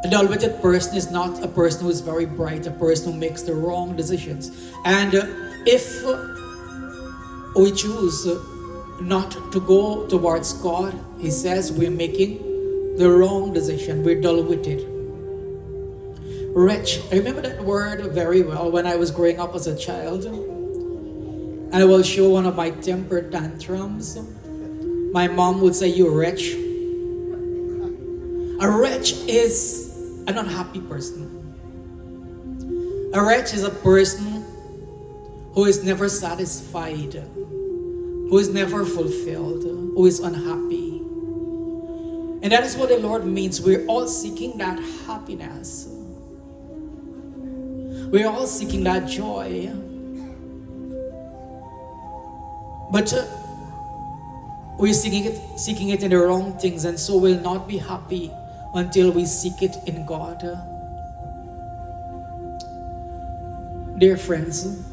A dull-witted person is not a person who is very bright, a person who makes the wrong decisions. And if we choose not to go towards God, he says we're making the wrong decision. We're dull-witted. Wretch. I remember that word very well when I was growing up as a child. And I will show one of my temper tantrums. My mom would say, you wretch. A wretch is an unhappy person. A wretch is a person who is never satisfied, who is never fulfilled, who is unhappy. And that is what the Lord means. We're all seeking that happiness. We're all seeking that joy. But we're seeking it in the wrong things, and so we'll not be happy until we seek it in God. Dear friends,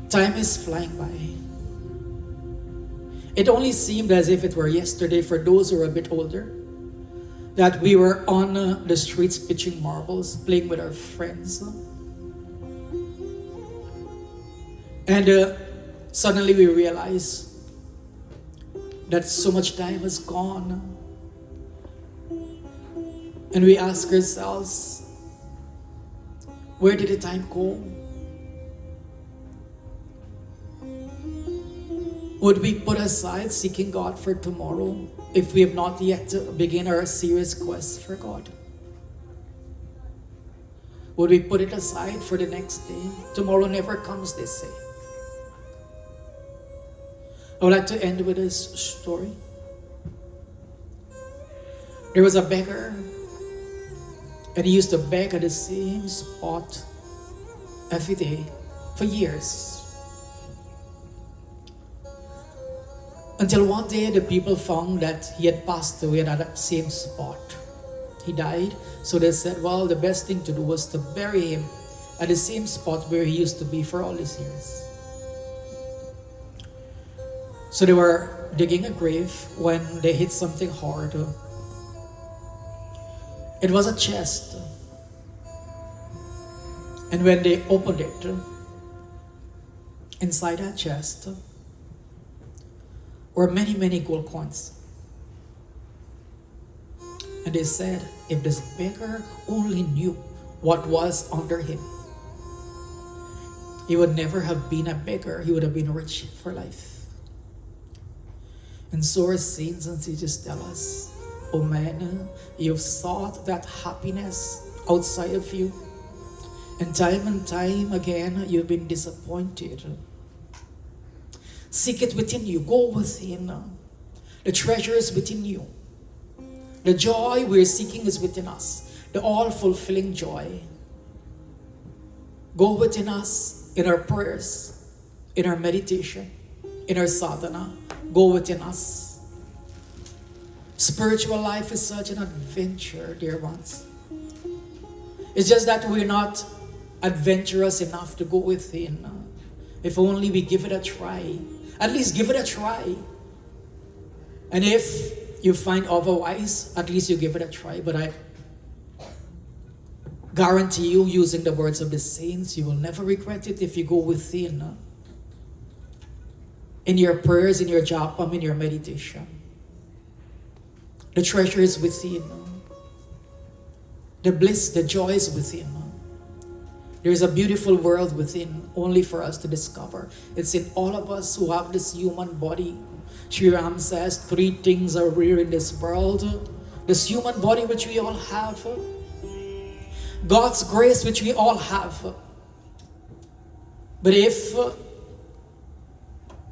time is flying by. It only seemed as if it were yesterday for those who are a bit older that we were on the streets pitching marbles, playing with our friends. And suddenly we realize that so much time has gone. And we ask ourselves, where did the time go? Would we put aside seeking God for tomorrow if we have not yet begun our serious quest for God? Would we put it aside for the next day? Tomorrow never comes, they say. I would like to end with this story. There was a beggar, and he used to beg at the same spot every day for years. Until one day the people found that he had passed away at that same spot. He died, so they said, well, the best thing to do was to bury him at the same spot where he used to be for all these years. So they were digging a grave when they hit something hard. It was a chest. And when they opened it, inside that chest were many, many gold coins. And they said, if this beggar only knew what was under him, he would never have been a beggar. He would have been rich for life. And so our saints and sages tell us, oh man, you've sought that happiness outside of you. And time again, you've been disappointed. Seek it within you. Go within. The treasure is within you. The joy we're seeking is within us. The all-fulfilling joy. Go within us in our prayers, in our meditation, in our sadhana. Go within us. Spiritual life is such an adventure, dear ones. It's just that we're not adventurous enough to go within. If only we give it a try. At least give it a try. And if you find otherwise, at least you give it a try. But I guarantee you, using the words of the saints, you will never regret it if you go within. In your prayers, in your japam, in your meditation. The treasure is within. The bliss, the joy is within. There is a beautiful world within, only for us to discover. It's in all of us who have this human body. Sri Ram says, 3 things are rare in this world. This human body which we all have. God's grace which we all have. But if,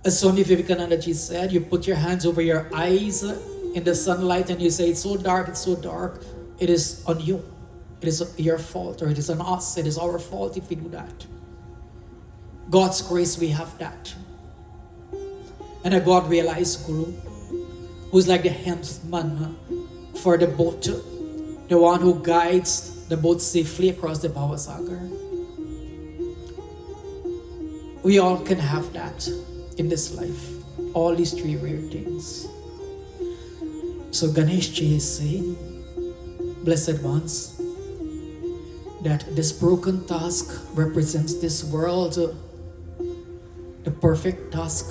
as Swami Vivekananda ji said, you put your hands over your eyes in the sunlight and you say, it's so dark, it is on you. It is your fault, or it is on us. It is our fault if we do that. God's grace, we have that. And a God-realized Guru, who's like the helmsman for the boat, the one who guides the boat safely across the Bhavasagar. We all can have that in this life. All these 3 rare things. So Ganesh ji is saying, blessed ones, that this broken task represents this world. The perfect task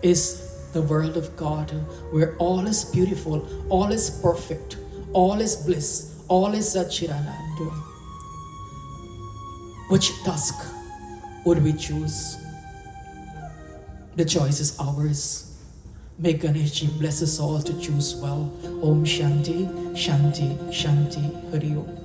is the world of God, where all is beautiful, all is perfect, all is bliss, all is Satchidananda. Which task would we choose? The choice is ours. May Ganesh bless us all to choose well. Om Shanti, Shanti, Shanti, Hari Om.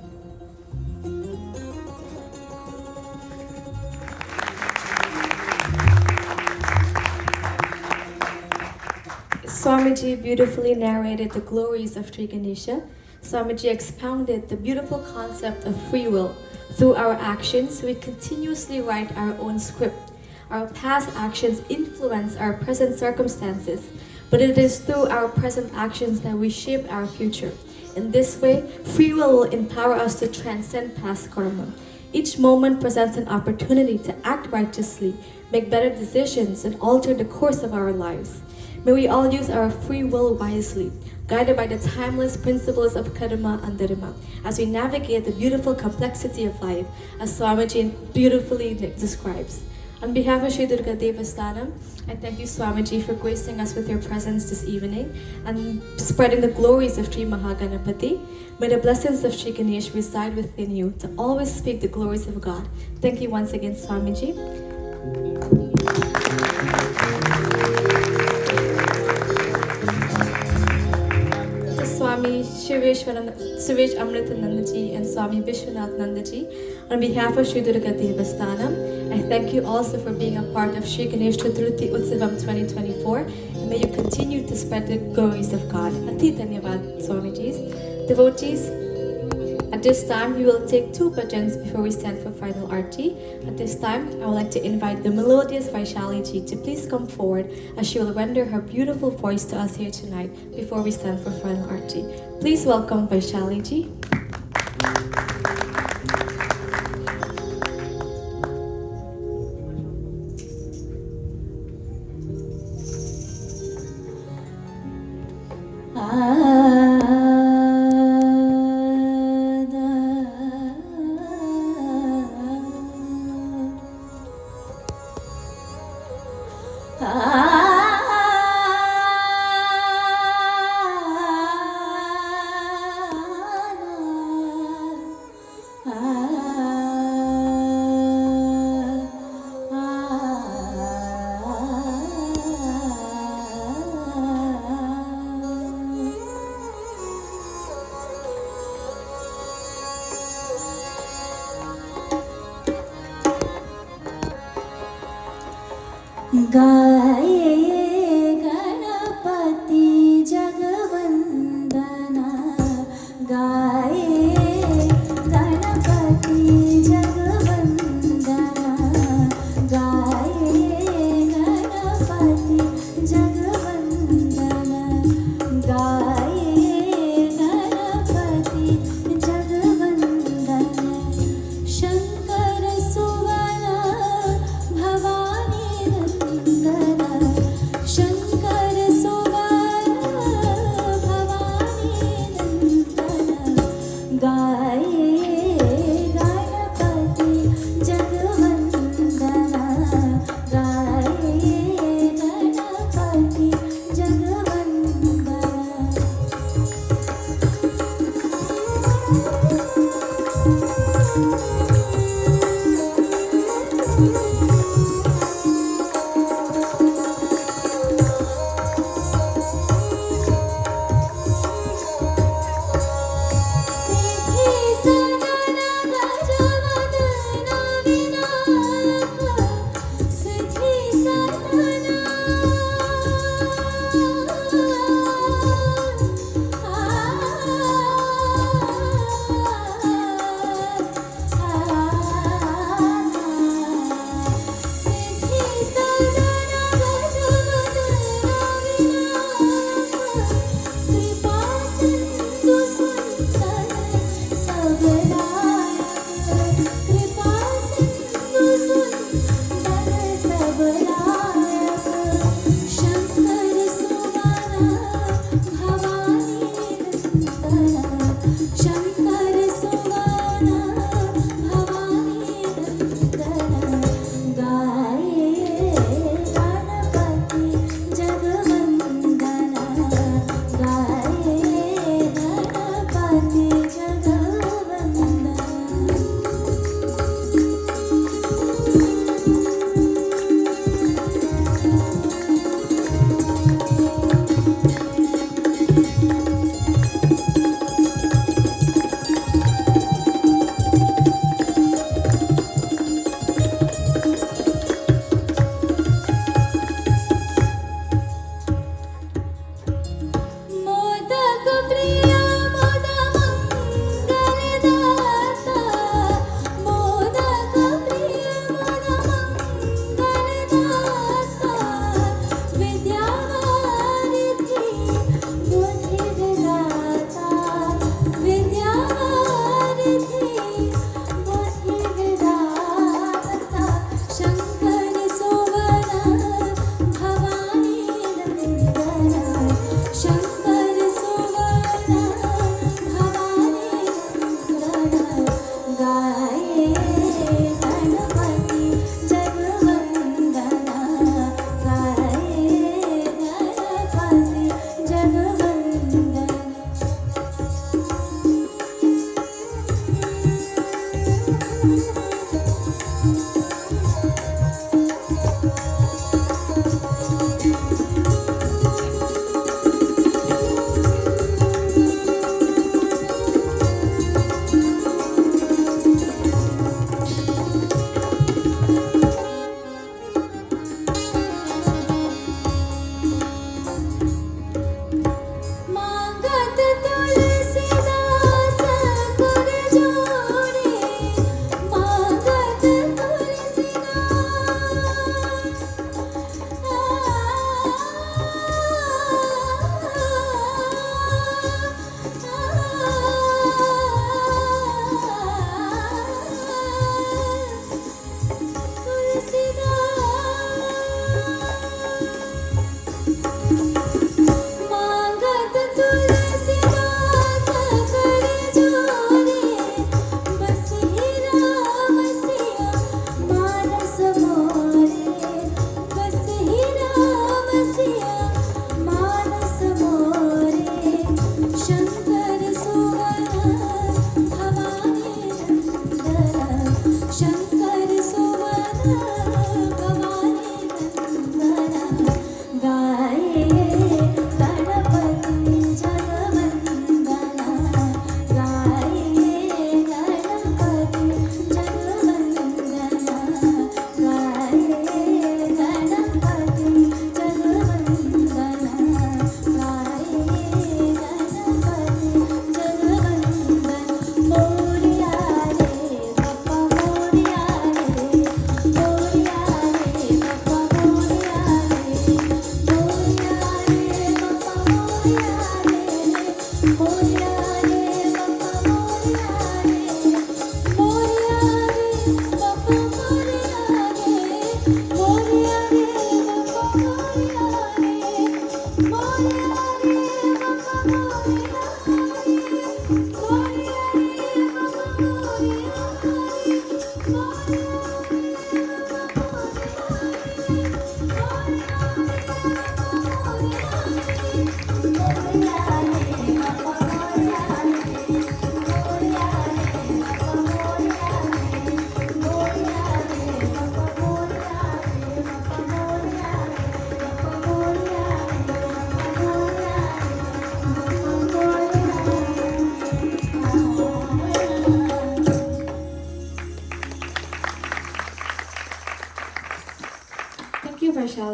Swamiji beautifully narrated the glories of Sri Ganesha. Swamiji expounded the beautiful concept of free will. Through our actions, we continuously write our own script. Our past actions influence our present circumstances, but it is through our present actions that we shape our future. In this way, free will empower us to transcend past karma. Each moment presents an opportunity to act righteously, make better decisions, and alter the course of our lives. May we all use our free will wisely, guided by the timeless principles of karma and dharma, as we navigate the beautiful complexity of life, as Swamiji beautifully describes. On behalf of Sri Durga Devasthanam, I thank you, Swamiji, for gracing us with your presence this evening and spreading the glories of Sri Mahaganapati. May the blessings of Sri Ganesh reside within you to always speak the glories of God. Thank you once again, Swamiji. Swami Suresh Amritanandaji and Swami Vishwanath Nandaji, on behalf of Sri Durga Devasthanam, I thank you also for being a part of Sri Ganesh Chaturthi Utsavam 2024, and may you continue to spread the glories of God. Ati Dhanyavad, Swamijis. Devotees, at this time, we will take 2 bhajans before we stand for final arti. At this time, I would like to invite the melodious Vaishali ji to please come forward as she will render her beautiful voice to us here tonight before we stand for final arti. Please welcome Vaishali ji.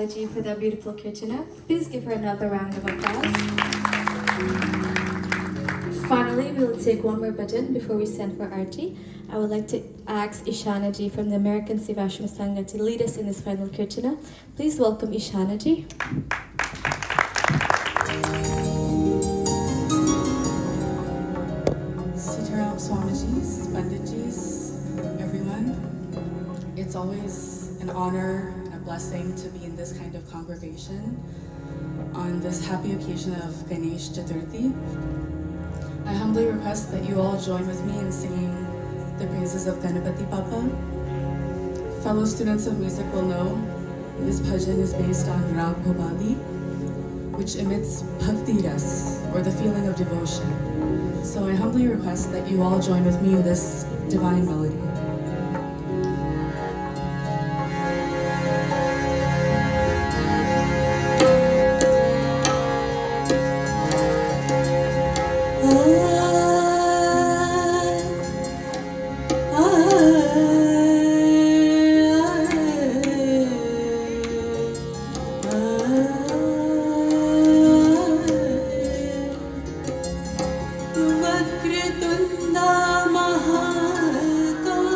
Kalaji for the beautiful kirtana. Please give her another round of applause. Finally, we will take one more bhajan before we send for Arti. I would like to ask Ishanaji from the American Sivashma Sangha to lead us in this final kirtana. Please welcome Ishanaji. Sitaram Swamijis, Panditjis, everyone. It's always an honor and a blessing to be in this kind of congregation on this happy occasion of Ganesh Chaturthi. I humbly request that you all join with me in singing the praises of Ganapati Papa. Fellow students of music will know this bhajan is based on Rag Bhavali, which emits bhakti ras, or the feeling of devotion. So I humbly request that you all join with me in this divine melody. Vakritunda Mahakala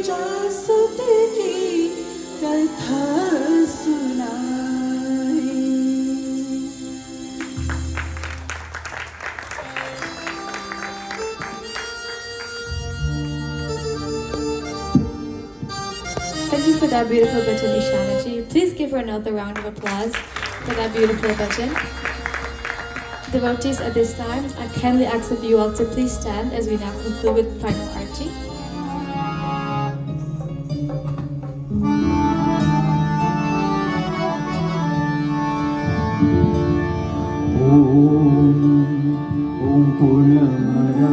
विरासत की कथा सुनाई। Thank you for that beautiful bhajan, Ishanaji. Please give her another round of applause for that beautiful bhajan. Devotees, at this time, I kindly ask of you all to please stand as we now conclude with final arati. Om Purnamada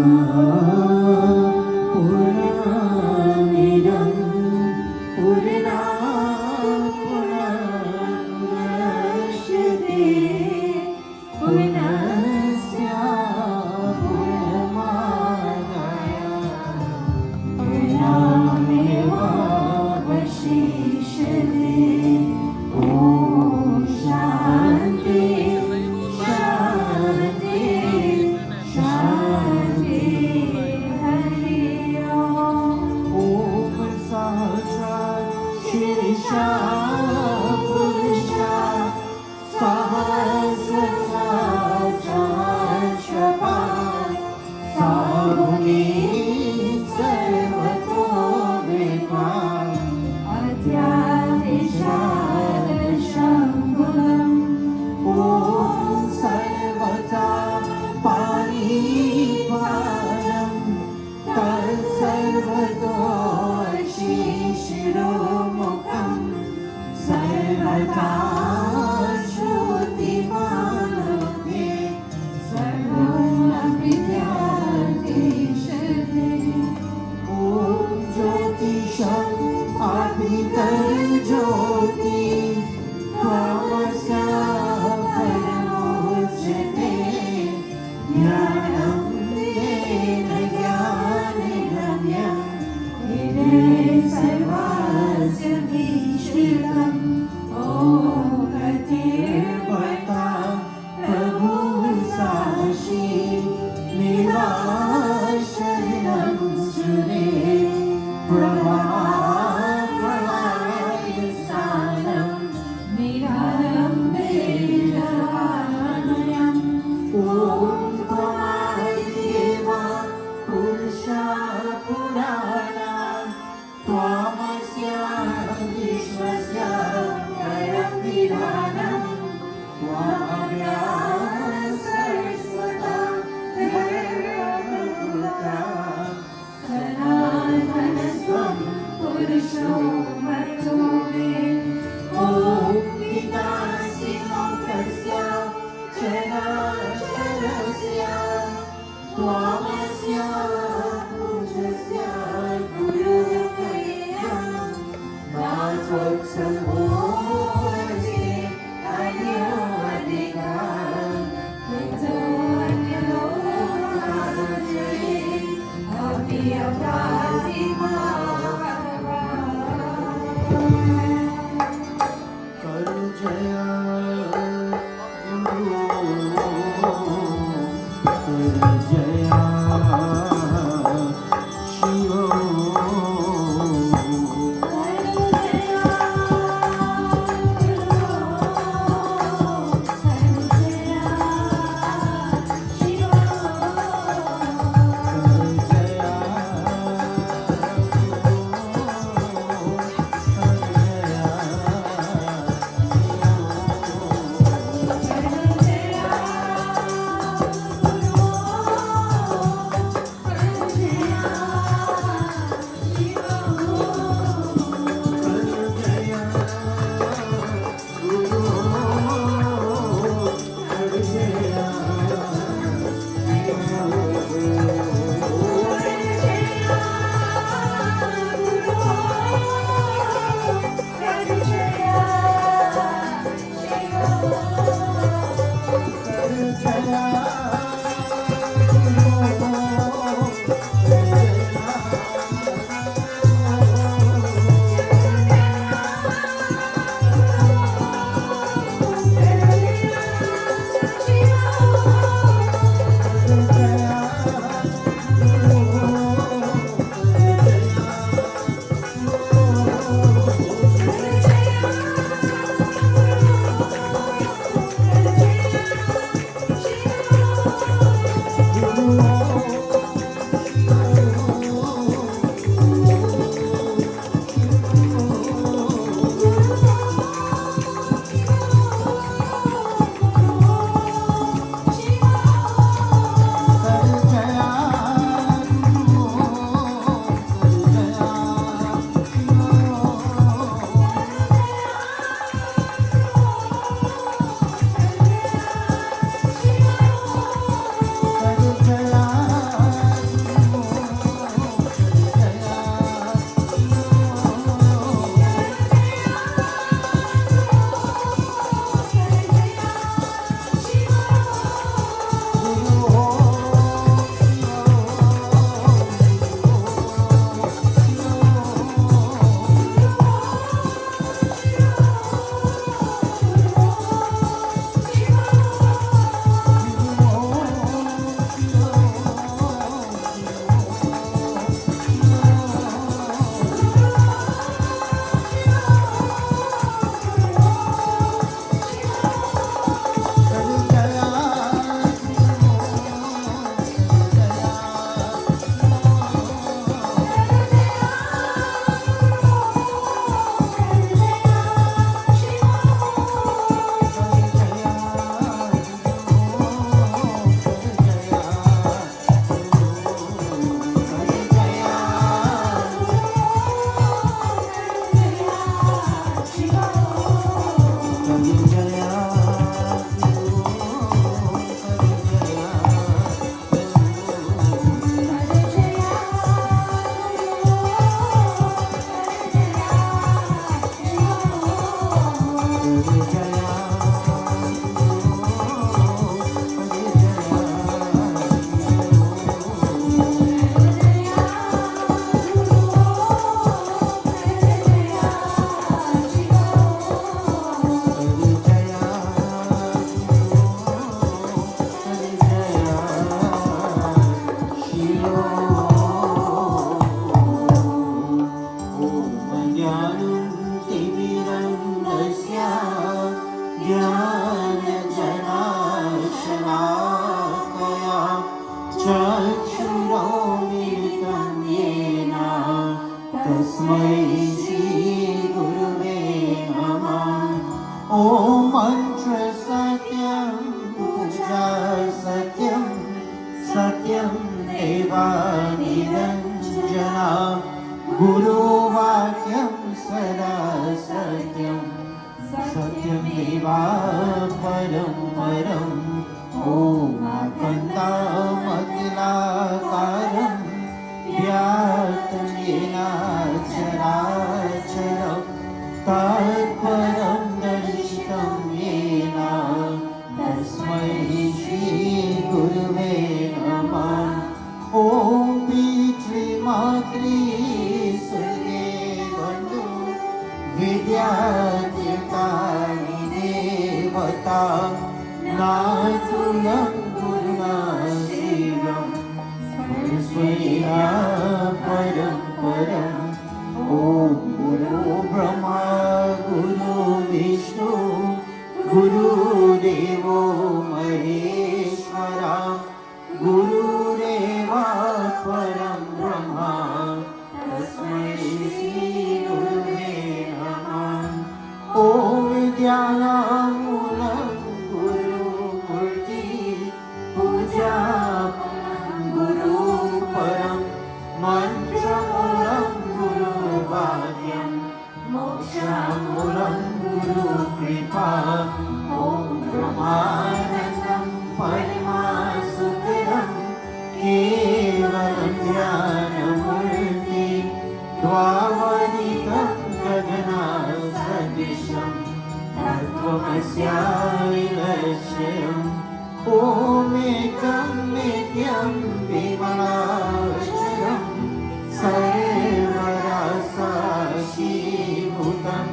Purnamidam Purnat Purnamudachyate Purnasya Purnamadaya Purnamevavashishyate. Om Shanti Shanti Shanti Hari Om. Om Sahasrat Shirsha Purusha Sahasrat Sahasrapat Sabhumi Sarvato Vedam Adhyadishadashambhalam. Om Sarvata Pariparam Tat Sarvato Shishiromukam Sarvata Shrutimanoke Sarvam Vidyadeshate. Om Jyotisham Adhitar Jyoti Tamasya Paramochyate. Jnanam Vena Jnanagramyam Hine Sarvasya Vishritam. Om Pratyabhata Prabhu Sashi Nivasharinam Sure Prabhapayasanam Niranam Vedanayam. Om Tvamadeva Purusha Puranam Tvamasya Vishwasya Param Vidhanam Tvamavya Saraswata Dharmaputa Sanathanasvam Purusho Matome. Om Vitasi Lokasya Chanasharasya Tvamasya Pujasya Gurukayam Natvoksambhose Adyo Adhikam Hito Anyalo Adhyaye Abhiyaprazima Karujaya Karujaya Shiva Karujaya तस्मै श्री गुरुवे नमः। ॐ मंत्र सत्यं पूजा सत्यं सत्यं देवा निरञ्जना गुरुवाक्यं सदा सत्यं सत्यं देवा परं परम् ॐ आकन्दामखिलाकारं व्याप्तं येन चराचरं तत्परं दर्शितं येन तस्मै श्रीगुरुवे नमः। ॐ पितृमातृ स्वर्गे बन्धु विद्यातीर्थानि देवता नातुलं गुरुणा शिवं स्मृत्या परं परम् ॐ गुरु ब्रह्मा गुरु विष्णु गुरुदेवो महेश्वरा गुरुरेवा परं ब्रह्मा तस्मै श्री गुरुवे नमः। ॐ विद्यानामूलं गुरुमूर्ति पूजा गुरुं परं मन्त्रमूलं गुरुवाक्यं मोक्षमूलं गुरुकृपा ॐ ब्रह्मानन्दं परमासुखदं केवलं ज्ञानमूर्ति द्वावदितं गगनसदृशं तत्त्वमस्याविलक्ष्यम् ॐमेकं नित्यं विमलाक्षरं सर्वरसशीभूतं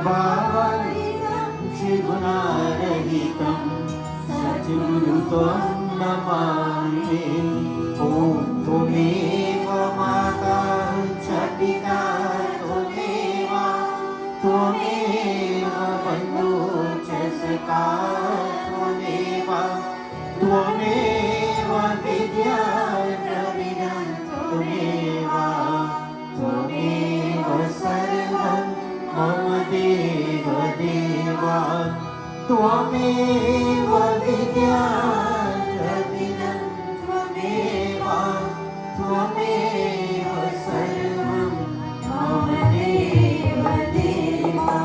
भावातीतं त्रिगुणारहितं सद्गुरुत्वं नमामि। ॐ त्वमेव माता च पिता त्वमेव बन्धु च सखा त्वमेव विद्या द्रविणं त्वमेव सर्वं मम देव देवा त्वमेव विद्या द्रविणं त्वमेव सर्वं मम देव देवा।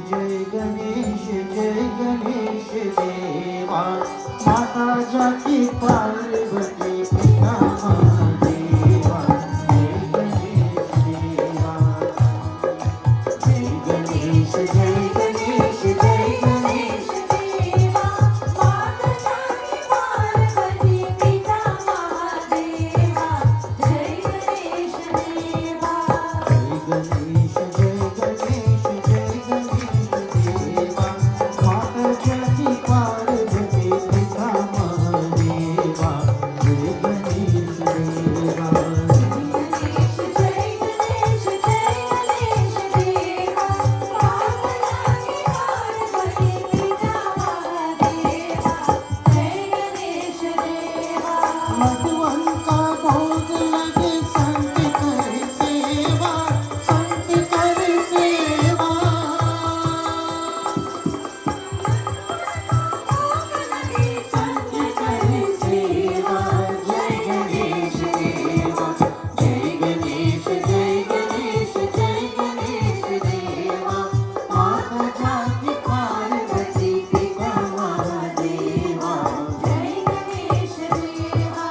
जय गणेश देवा माता जाति पार्वती पिता महादेवा जय गणेश देवा। जय गणेश देवा माता जाति पार्वती पिता महादेवा जय गणेश देवा। जय गणेश देवा माता जाति पार्वती पिता महादेवा जय गणेश देवा। मधुवंता भोग लगे संत कर सेवा संत कर सेवा। संत कर सेवा जय गणेश देवा। जय गणेश देवा माता जाति पार्वती पिता महादेवा जय गणेश देवा।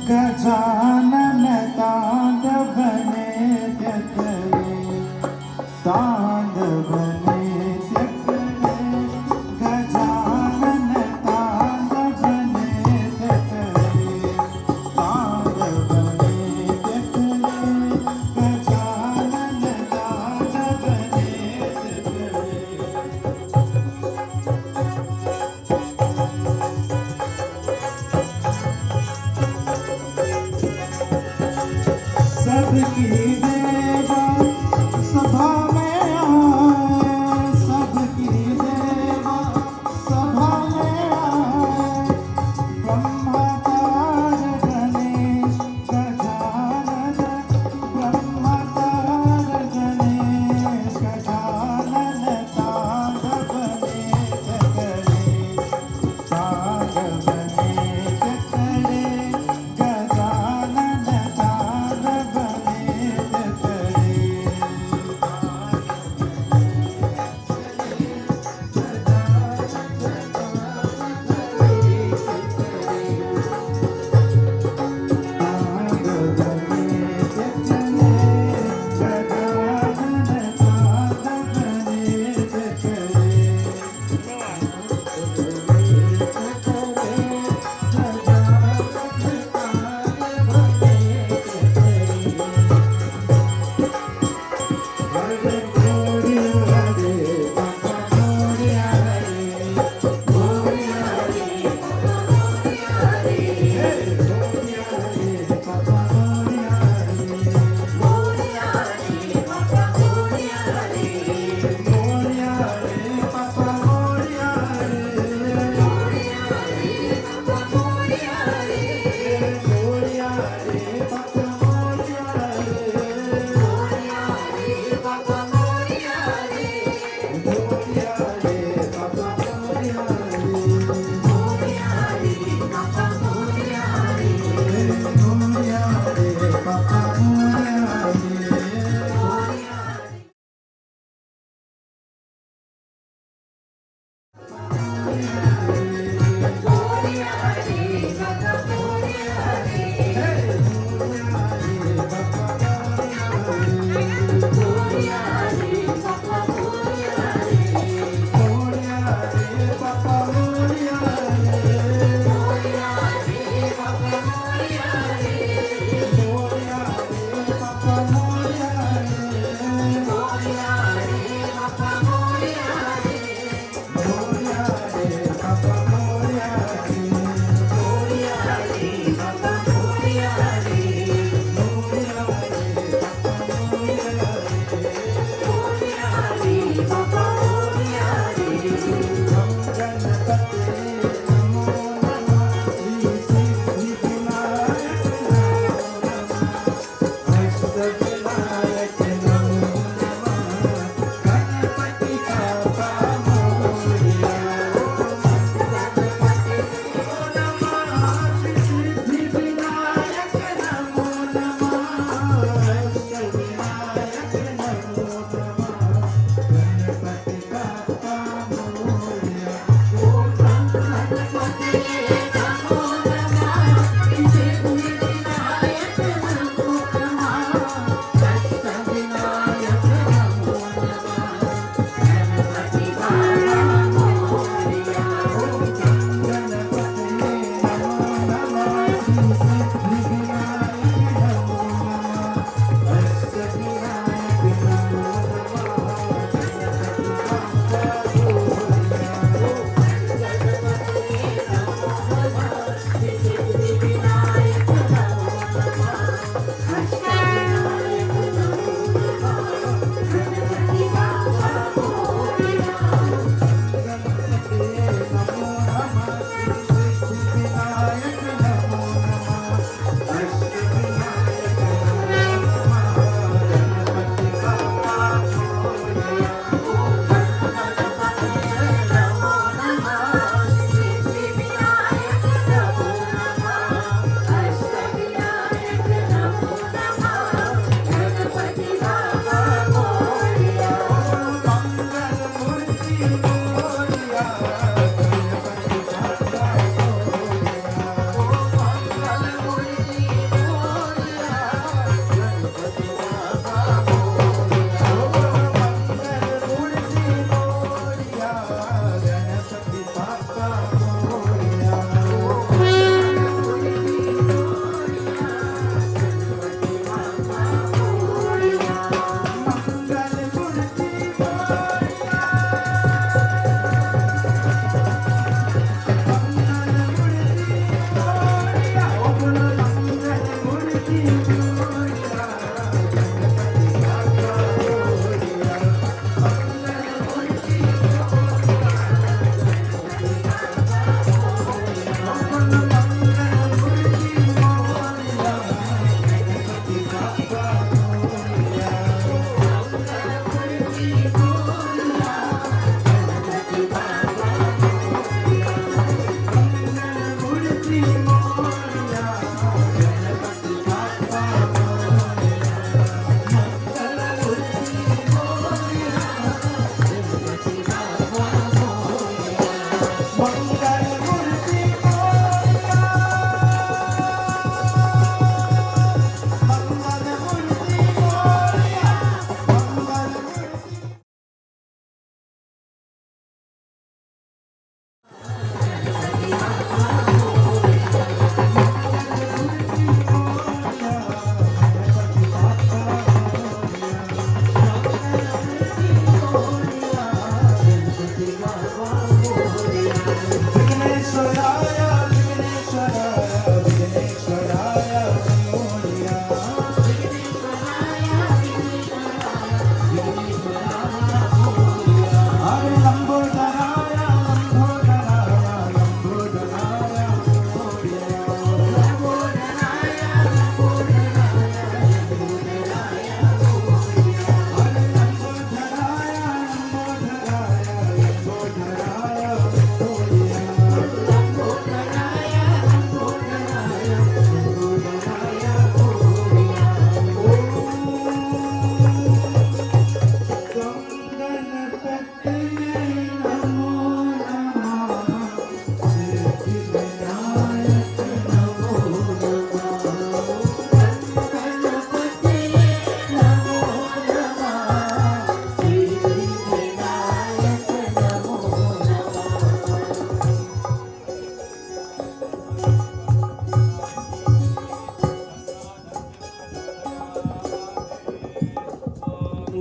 गजानन तांड बने त्यकरे तांड बने त्यकरे गजानन तांड बने त्यकरे तांड बने त्यकरे गजानन तांड बने सबकी देवा सभा में आए सबकी देवा सभा में आए ब्रह्मकार गणेश गजानन ब्रह्मकार गणेश गजानन तांड बने जगरे तांड बने जगरे गजानन तांड बने जगरे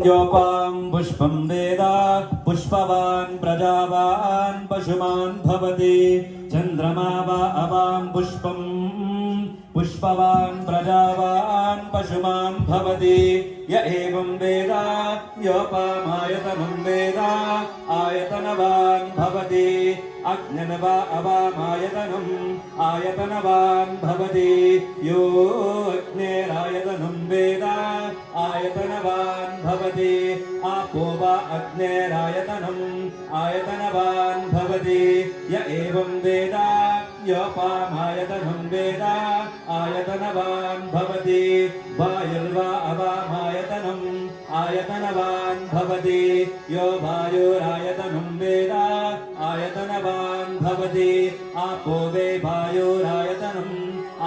योपां पुष्पं वेद पुष्पवान् प्रजावान् पशुमान् भवति चन्द्रमा वा अवां पुष्पं पुष्पवान् प्रजावान् पशुमान् भवति य एवं वेद योपामायतनं वेद आयतनवान् भवति अग्निर् वा अवामायतनम् आयतनवान् भवति यो अग्नेरायतनं वेद आयतनवान् भवति आपो वा अग्नेरायतनम् आयतनवान् भवति य एवं वेद योपामायतनं वेद आयतनवान् भवति वायुर्वा अवामायतनम् आयतनवान् भवति यो वायुरायतनं वेद आयतनवान् भवति आपो वे वायुरायतनम्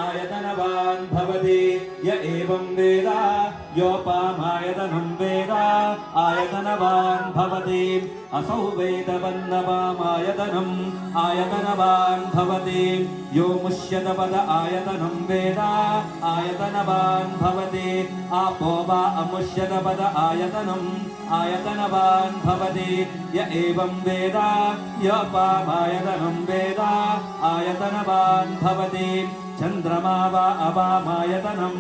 आयतनवान् भवति य एवं वेद योपामायतनं वेद आयतनवान् भवति असौ वेदवन्नवामायतनम् आयतनवान् भवति यो मुष्यतपद आयतनं वेद आयतनवान् भवति आपो वा अमुष्यतपद आयतनम् आयतनवान् भवति य एवं वेद योपामायतनं वेद आयतनवान् भवति चन्द्रमा वा अवामायतनम्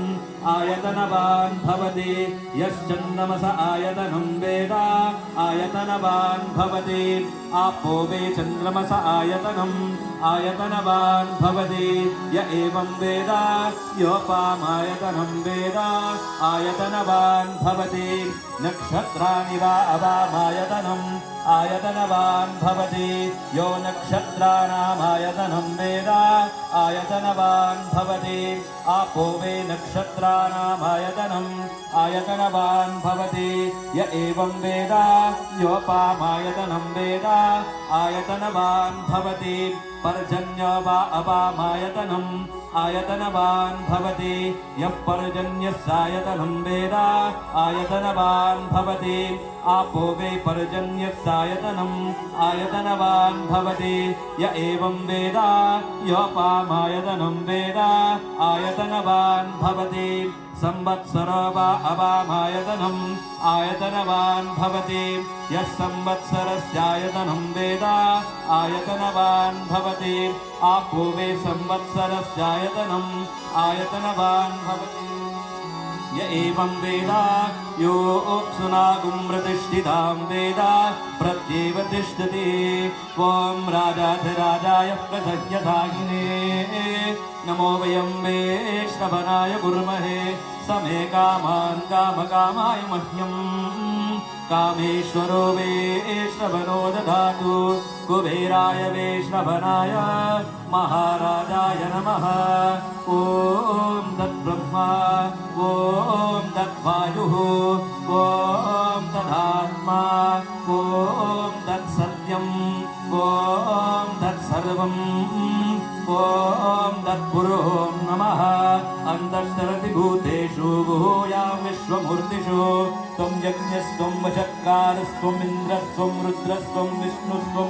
आयतनवान् भवति यश्चन्द्रमस आयतनं वेद आयतनवान् भवति आपो वे चन्द्रमस आयतनम् आयतनवान् भवति य एवं वेद योपामायतनं वेद आयतनवान् भवति नक्षत्राणि वा अवामायतनम् आयतनवान् भवति यो नक्षत्राणामायतनं वेद आयतनवान् भवति आपो वे नक्षत्राणामायतनम् आयतनवान् भवति य एवं वेद योपामायतनं वेद आयतनवान् भवति पर्जन्यो वा अवामायतनम् आयतनवान् भवति यः पर्जन्यस्यायतनं वेद आयतनवान् भवति आपो वे पर्जन्यस्यायतनम् आयतनवान् भवति य एवं वेद योपामायतनं वेद आयतनवान् भवति संवत्सरो वा अवामायतनम् आयतनवान् भवति यः संवत्सरस्यायतनं वेद आयतनवान् भवति आपो वे संवत्सरस्यायतनम् आयतनवान् भवति य एवं वेद यो ओप्सुनागुं प्रतिष्ठितां वेद प्रत्येव तिष्ठति त्वं राजाधिराजाय प्रसह्यधायिने नमो वयं वैष्णवनाय कुर्महे समे कामान् कामकामाय मह्यम् कामेश्वरो वैष्णवनो ददातु कुबेराय वैष्णवनाय महाराजाय नमः ॐ तद्ब्रह्मा ॐ तद्वायुः ॐ तदात्मा ॐ तत्सत्यम् ॐ तत्सर्वम् ॐ तत्पुरुषो नमः अन्तःसरति भूतेषु गुहोयां विश्वमूर्तिषु त्वं यज्ञस्त्वं वचत्कारस्त्वम् इन्द्रस्त्वं रुद्रस्त्वं विष्णुस्त्वं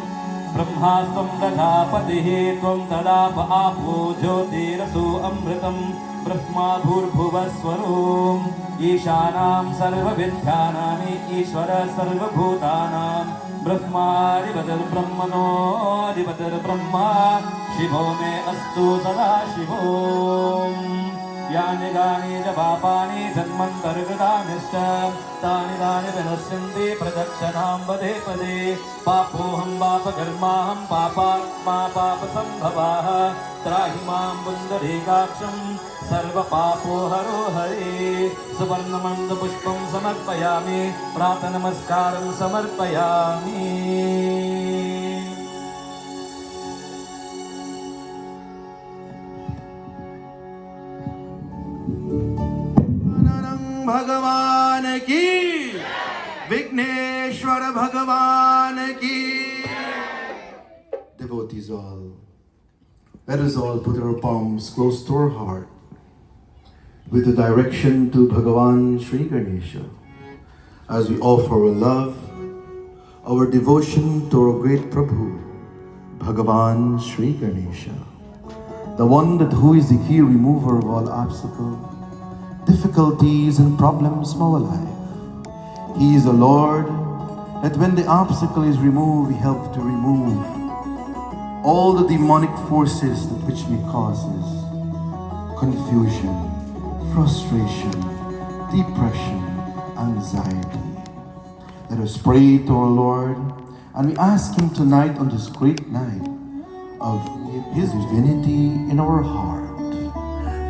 ब्रह्मास्त्वं प्रजापतिः त्वं तदाप आपो ज्योतिरसो अमृतं ब्रह्मा भूर्भुवस्वरूम् ईशानां सर्वविद्यानाम् ईश्वर सर्वभूतानां ब्रह्मादिपतिर्ब्रह्मणोऽधिपतिर्ब्रह्मा शिवो मे अस्तु सदा शिवो यानि गानि च पापानि जन्मन्तर्गतानिश्च तानि तानि विनश्यन्ति प्रदक्षिणां पदे पदे पापोऽहं पापकर्माहं पापात्मा पापसम्भवः त्राहि मां पुण्डरीकाक्षं सर्वपापोहरो हरे सुवर्णमन्दपुष्पं समर्पयामि प्रातःनमस्कारं समर्पयामि भगवान की विघ्नेश्वर भगवान की devotees all, let us all put our palms close to our heart with the direction to Bhagavan Sri Ganesha as we offer our love, our devotion to our great Prabhu, Bhagavan Sri Ganesha, the one who is the key remover of all obstacles, difficulties and problems of our life. He is a Lord that when the obstacle is removed, He helps to remove all the demonic forces that which may causes confusion, frustration, depression, anxiety. Let us pray to our Lord, and we ask Him tonight on this great night of His divinity in our heart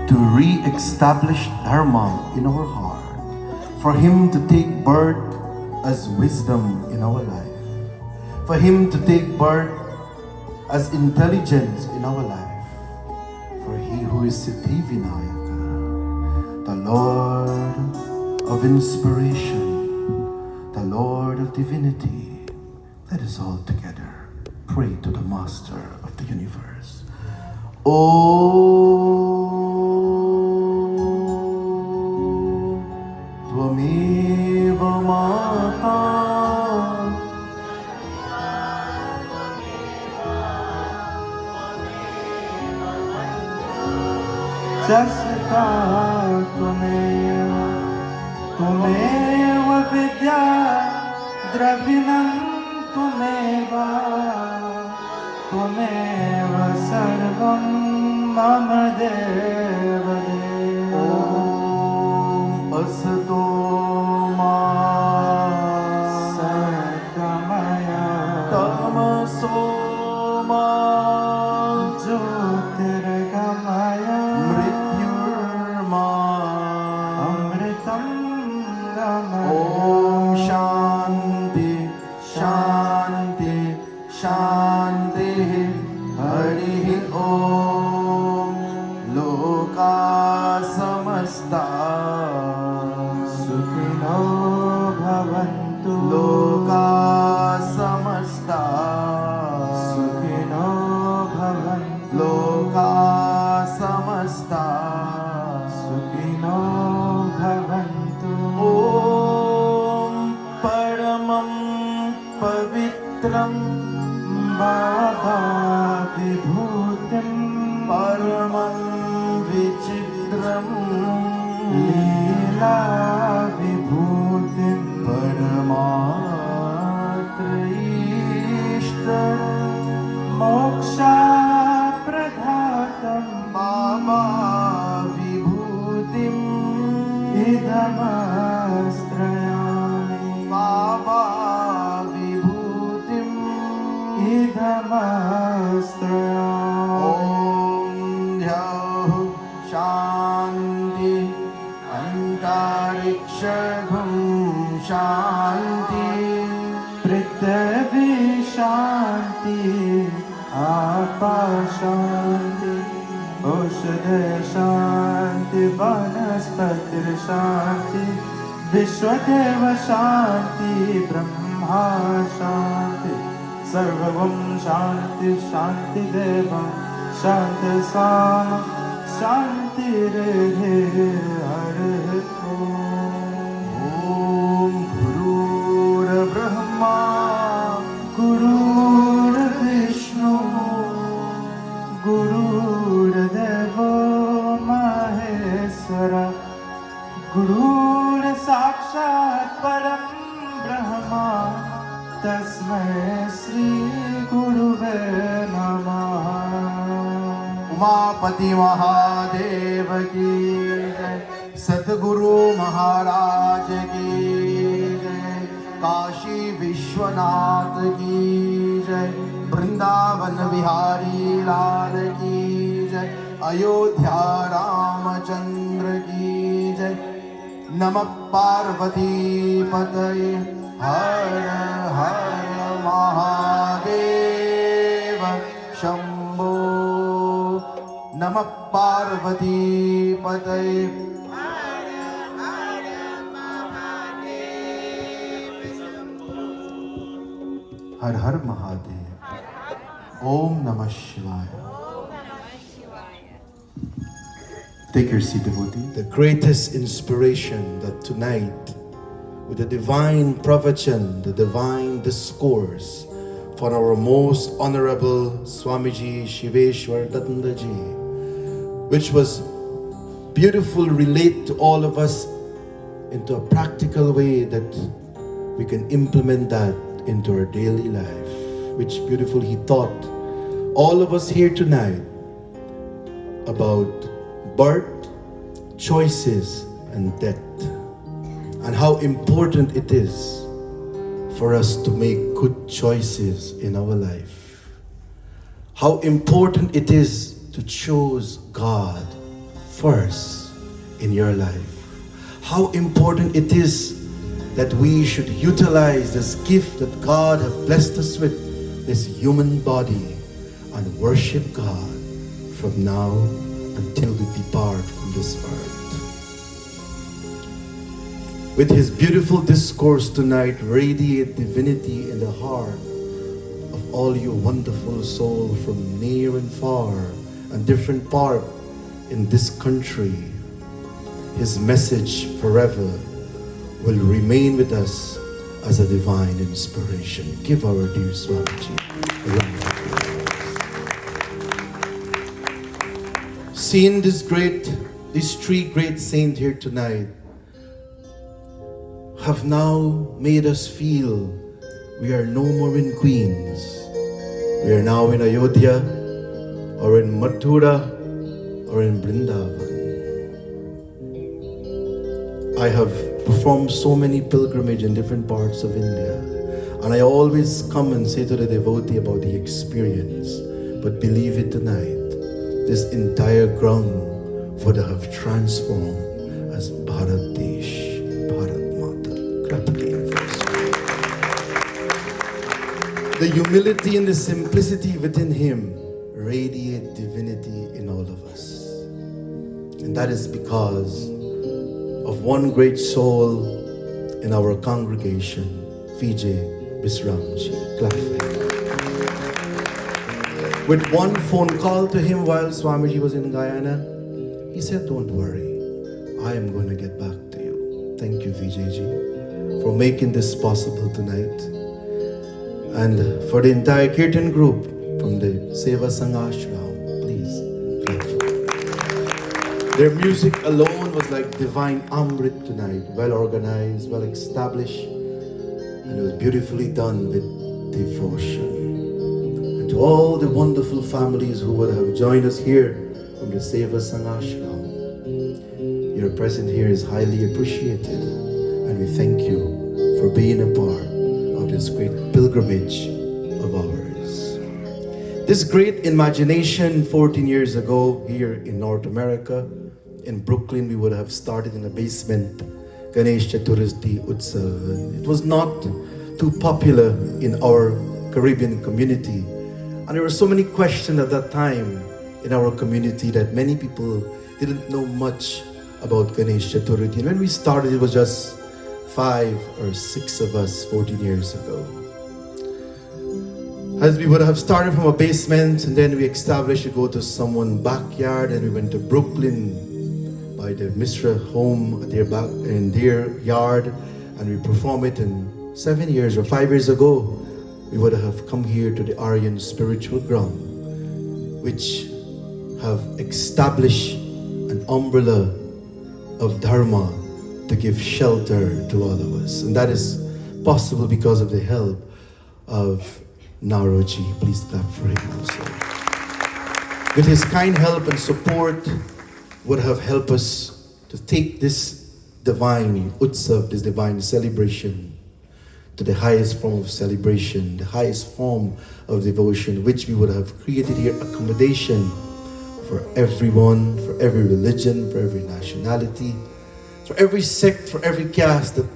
to re-establish Dharma in our heart, for Him to take birth as wisdom in our life, for Him to take birth as intelligence in our life, for He who is Siddhivinayaka, the Lord of inspiration, the Lord of divinity. Let us all together pray to the Master of the universe. Om Tvameva Mata Jasika Tumeva Vidya Dravinam Tumeva Sarvam Mama Deva Om Asato Ma Sakamaya Tamaso Ma Jyotirgamaya Mrityurma Amritam Gamaya Om Shanti Shanti Shanti Hari Om Loka Samasta Sukhino Bhavantu Loka Samasta Sukhino Bhavantu Loka Samasta Sukhino Bhavantu Om Paramam Pavitram Baba Vibhutim Paramam Vichitram Leela Vibhutim Paramatrishtaram Moksha Pradhatam Baba Vibhutim Idamastrayami Baba Vibhutim Idamastrayami Om Dhyau Shanti Antarikshagum Shanti Prithvi Shanti Apa Shanti Oshade Shanti Vanaspatir Shanti Vishwadeva Shanti Brahma Shanti Sarvam Shanti Shanti Deva Shanti Sama Shanti Redhe Hare Om Gurur Brahma Gurur Vishnu Gurur Deva Maheswara Gurur Sakshat Param Brahma Tasmai Sri Guruve Namaha Umapati Mahadev की जय सतगुरु महाराज की जय काशी विश्वनाथ की जय वृंदावन बिहारी लाल की जय अयोध्या रामचंद्र की जय नमः पार्वती पतये हर हर महादेव शंभो नमः पार्वती पतये हर हर महादेव ओम नमः शिवाय Take your seat, devotee. The greatest inspiration that tonight, with the divine pravachan, the divine discourse for our most honorable Swamiji Shiveshwarananda ji, which was beautiful, relate to all of us into a practical way that we can implement that into our daily life. Which beautiful he taught all of us here tonight about birth, choices, and death, and how important it is for us to make good choices in our life. How important it is to choose God first in your life. How important it is that we should utilize this gift that God has blessed us with, this human body, and worship God from now until we depart from this earth. With his beautiful discourse tonight, radiate divinity in the heart of all you wonderful soul from near and far and different part in this country. His message forever will remain with us as a divine inspiration. Give our dear Swamiji a round of applause. Seeing these three great saints here tonight have now made us feel we are no more in Queens. We are now in Ayodhya, or in Mathura, or in Vrindavan. I have performed so many pilgrimages in different parts of India, and I always come and say to the devotee about the experience. But believe it tonight, this entire ground would have transformed as Bharat Desh, Bharat Mata. Clap again for us. The humility and the simplicity within him radiate divinity in all of us. And that is because of one great soul in our congregation, Vijay Bisramji. Clap for him. With one phone call to him while Swamiji was in Guyana, he said, "Don't worry, I am going to get back to you." Thank you, Vijayji, for making this possible tonight. And for the entire Kirtan group from the Seva Sangha Ashram, please clap for them. Their music alone was like divine Amrit tonight, well organized, well established, and it was beautifully done with devotion. And to all the wonderful families who would have joined us here from the Seva Sangha Ashram, your presence here is highly appreciated, and we thank you for being a part of this great pilgrimage of ours. This great imagination 14 years ago here in North America, in Brooklyn, we would have started in a basement, Ganesh Chaturthi Utsav. It was not too popular in our Caribbean community. And there were so many questions at that time in our community that many people didn't know much about Ganesh Chaturthi. And when we started, it was just 5 or 6 of us 14 years ago. As we would have started from a basement, and then we established to go to someone's backyard, and we went to Brooklyn by the Mishra home in their yard, and we performed it. And 7 years or 5 years ago, we would have come here to the Aryan spiritual ground, which have established an umbrella of Dharma to give shelter to all of us. And that is possible because of the help of Naroji. Please clap for him also. With his kind help and support, would have helped us to take this divine Utsav, this divine celebration, to the highest form of celebration, the highest form of devotion, which we would have created here accommodation for everyone, for every religion, for every nationality, for every sect, for every caste, that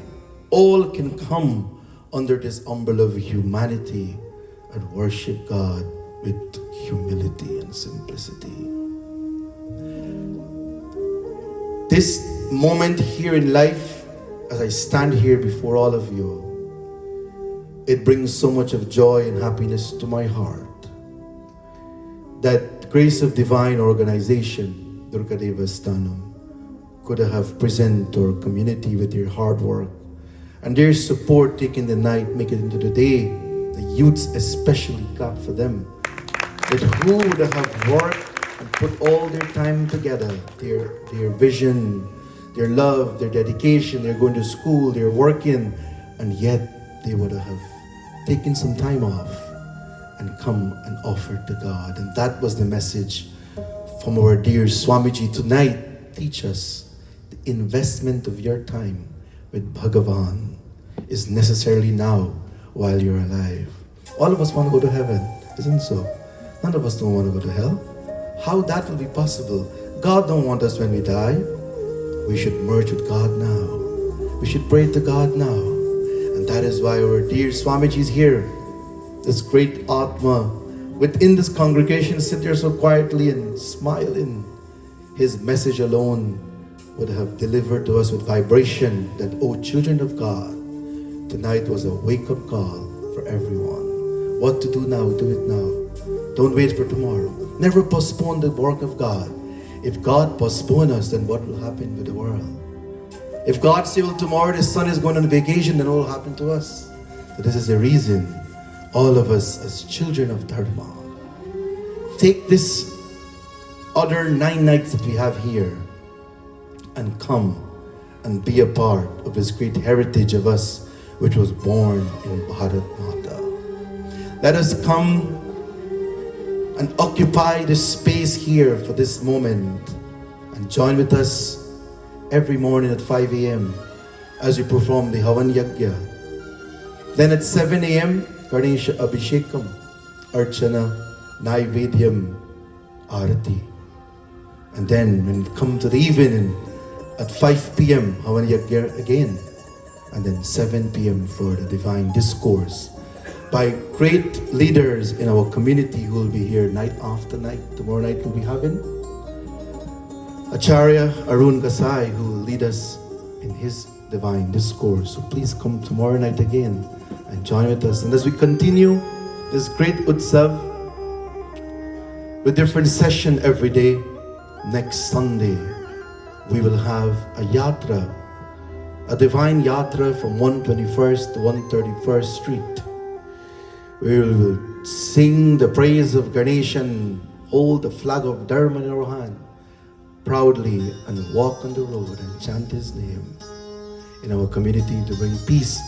all can come under this umbrella of humanity and worship God with humility and simplicity. This moment here in life, as I stand here before all of you, it brings so much of joy and happiness to my heart. That grace of divine organization, Durga Devasthanam, could have presented to our community with their hard work and their support, taking the night, make it into the day. The youths especially, clap for them. That who would have worked and put all their time together, their vision, their love, their dedication, they're going to school, they're working, and yet they would have taken some time off and come and offer to God. And that was the message from our dear Swamiji tonight. Teach us the investment of your time with Bhagavan is necessarily now while you're alive. All of us want to go to heaven, isn't so? None of us don't want to go to hell. How that will be possible? God don't want us when we die. We should merge with God now. We should pray to God now. And that is why our dear Swamiji is here. This great Atma within this congregation sit there so quietly and smiling. His message alone would have delivered to us with vibration that, oh children of God, tonight was a wake-up call for everyone. What to do now, do it now. Don't wait for tomorrow. Never postpone the work of God. If God postpone us, then what will happen with the world? If God say, well, tomorrow the son is going on vacation, then what will happen to us? So this is the reason all of us as children of Dharma take this other 9 nights that we have here and come and be a part of this great heritage of us which was born in Bharat Mata. Let us come and occupy this space here for this moment and join with us every morning at 5 a.m. as we perform the Havan Yajna. Then at 7 a.m. Ganesha Abhishekam, Archana, Naivedyam, Arati. And then when we come to the evening at 5 p.m. Havan Yajna again. And then 7 p.m. for the divine discourse by great leaders in our community who will be here night after night. Tomorrow night we'll be having Acharya Arun Kasai, who will lead us in his divine discourse. So please come tomorrow night again and join with us. And as we continue this great Utsav with different session every day, next Sunday we will have a yatra, a divine yatra from 121st to 131st Street. We will sing the praise of Ganesha and hold the flag of Dharma in our hand proudly and walk on the road and chant his name in our community to bring peace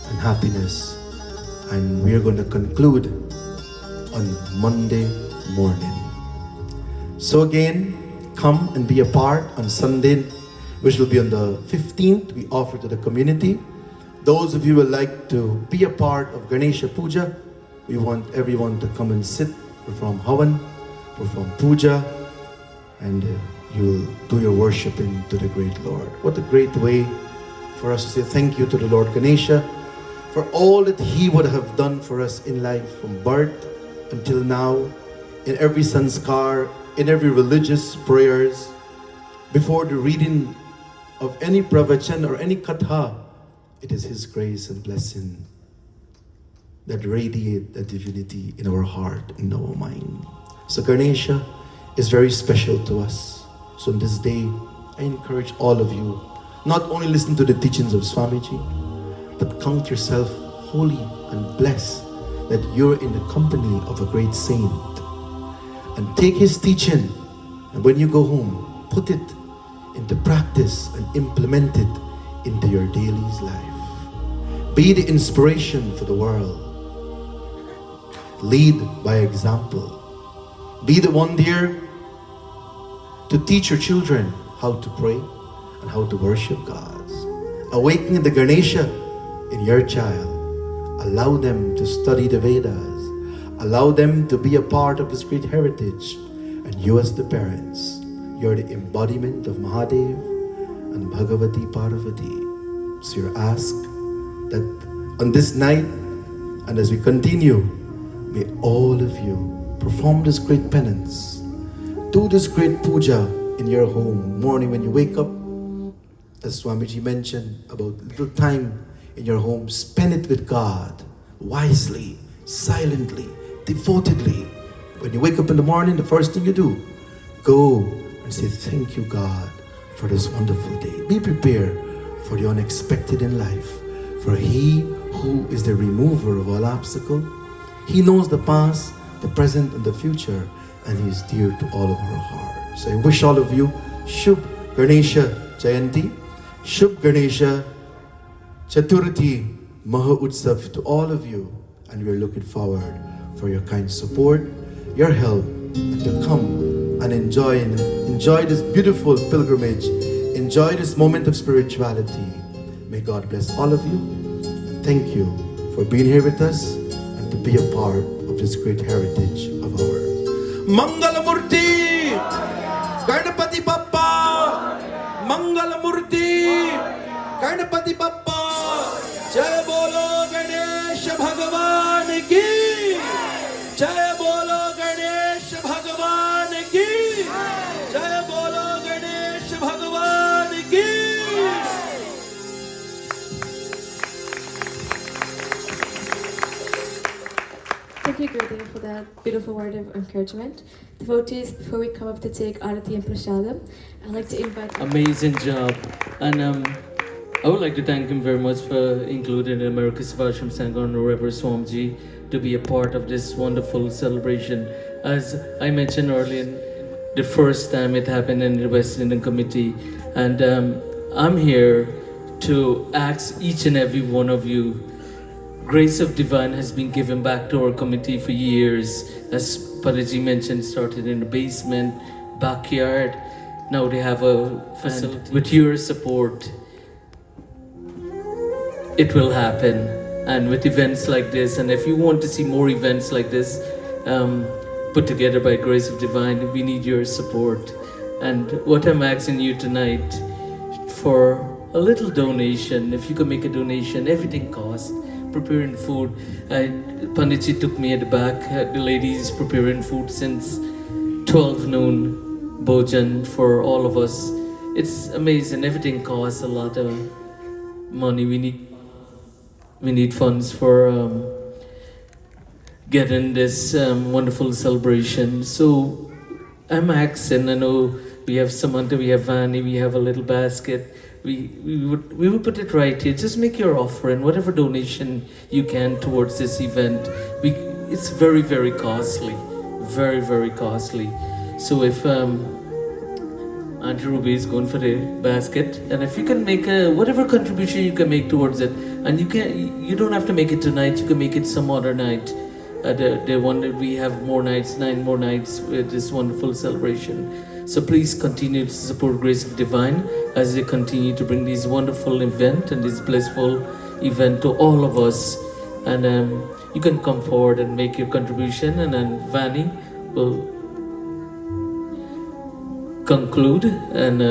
and happiness. And we are going to conclude on Monday morning. So again, come and be a part on Sunday, which will be on the 15th. We offer to the community. Those of you who would like to be a part of Ganesha Puja, we want everyone to come and sit, perform Havan, perform Puja, and you will do your worshiping to the great Lord. What a great way for us to say thank you to the Lord Ganesha for all that he would have done for us in life from birth until now, in every sanskar, in every religious prayers, before the reading of any pravachan or any katha. It is his grace and blessing that radiate the divinity in our heart and our mind. So Ganesha is very special to us. So on this day, I encourage all of you, not only listen to the teachings of Swamiji, but count yourself holy and blessed that you're in the company of a great saint. And take his teaching, and when you go home, put it into practice and implement it into your daily life. Be the inspiration for the world. Lead by example. Be the one there to teach your children how to pray and how to worship God. Awaken the Ganesha in your child. Allow them to study the Vedas. Allow them to be a part of this great heritage. And you as the parents, you're the embodiment of Mahadev and Bhagavati Parvati. So you're asked that on this night, and as we continue, may all of you perform this great penance. Do this great puja in your home. Morning when you wake up, as Swamiji mentioned, about little time in your home, spend it with God, wisely, silently, devotedly. When you wake up in the morning, the first thing you do, go and say, thank you, God, for this wonderful day. Be prepared for the unexpected in life. For he who is the remover of all obstacles, he knows the past, the present, and the future, and he is dear to all of our hearts. So I wish all of you Shubh Ganesha Jayanti, Shubh Ganesha Chaturthi Maha Utsav to all of you, and we're looking forward for your kind support, your help, and to come and enjoy this beautiful pilgrimage, enjoy this moment of spirituality. May God bless all of you, and thank you for being here with us and to be a part of this great heritage of ours. Mangalamurti! Ganapati Bappa! Mangalamurti! Ganapati Bappa! Jai Bolo Ganesh Bhagavan ki! Jai Bolo Ganesh Bhagavan ki! Jai Bolo Ganesh Bhagavan ki! Thank you, Gurudev, for that beautiful word of encouragement. Devotees, before we come up to take Arati and Prasadam, I'd like to invite... Amazing job. And I would like to thank him very much for including America's Sevashram Sangha and Reverend Swamiji to be a part of this wonderful celebration. As I mentioned earlier, the first time it happened in the West Indian Committee, and I'm here to ask each and every one of you. Grace of Divine has been given back to our committee for years. As Paraji mentioned, started in the basement, backyard. Now they have a facility. With your support, it will happen. And with events like this, and if you want to see more events like this put together by Grace of Divine, we need your support. And what I'm asking you tonight, for a little donation, if you can make a donation, everything costs. Preparing food. Panditji took me at the back. The ladies preparing food since 12 noon, bhojan for all of us. It's amazing. Everything costs a lot of money. We need funds for getting this wonderful celebration. So I'm asking. I know we have Samantha, we have Vani, we have a little basket. We would put it right here. Just make your offering, whatever donation you can towards this event. It's very, very costly, very, very costly. So if Auntie Ruby is going for the basket, and if you can make whatever contribution you can make towards it, and you don't have to make it tonight. You can make it some other night. The one that we have more nights, 9 more nights with this wonderful celebration. So please continue to support Grace of Divine as they continue to bring this wonderful event and this blissful event to all of us. And you can come forward and make your contribution, and then Vani will conclude. And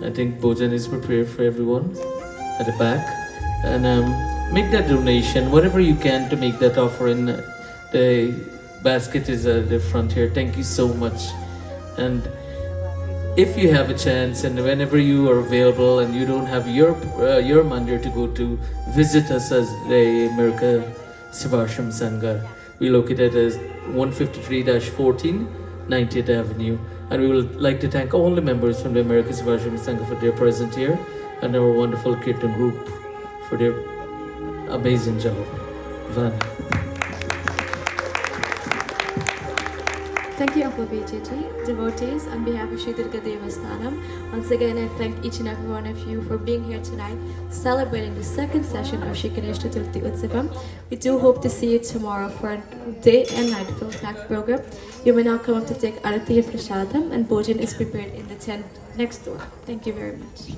I think Bhojan is prepared for everyone at the back. And make that donation, whatever you can, to make that offering. The basket is at the front here. Thank you so much. And if you have a chance, and whenever you are available and you don't have your mandir to go to, visit us as the America Sevashram Sangha. We located as 153-14, 90th Avenue. And we would like to thank all the members from the America Sevashram Sangha for their presence here, and our wonderful Kirtan group for their amazing job. Vani. Thank you, Uncle BJT. Devotees, on behalf of Sri Durga Devasthanam, once again I thank each and every one of you for being here tonight, celebrating the second session of Shri Ganesh Chaturthi Utsavam. We do hope to see you tomorrow for a day and night full packed program. You may now come up to take Arati and Prasadam, and Bhojan is prepared in the tent next door. Thank you very much.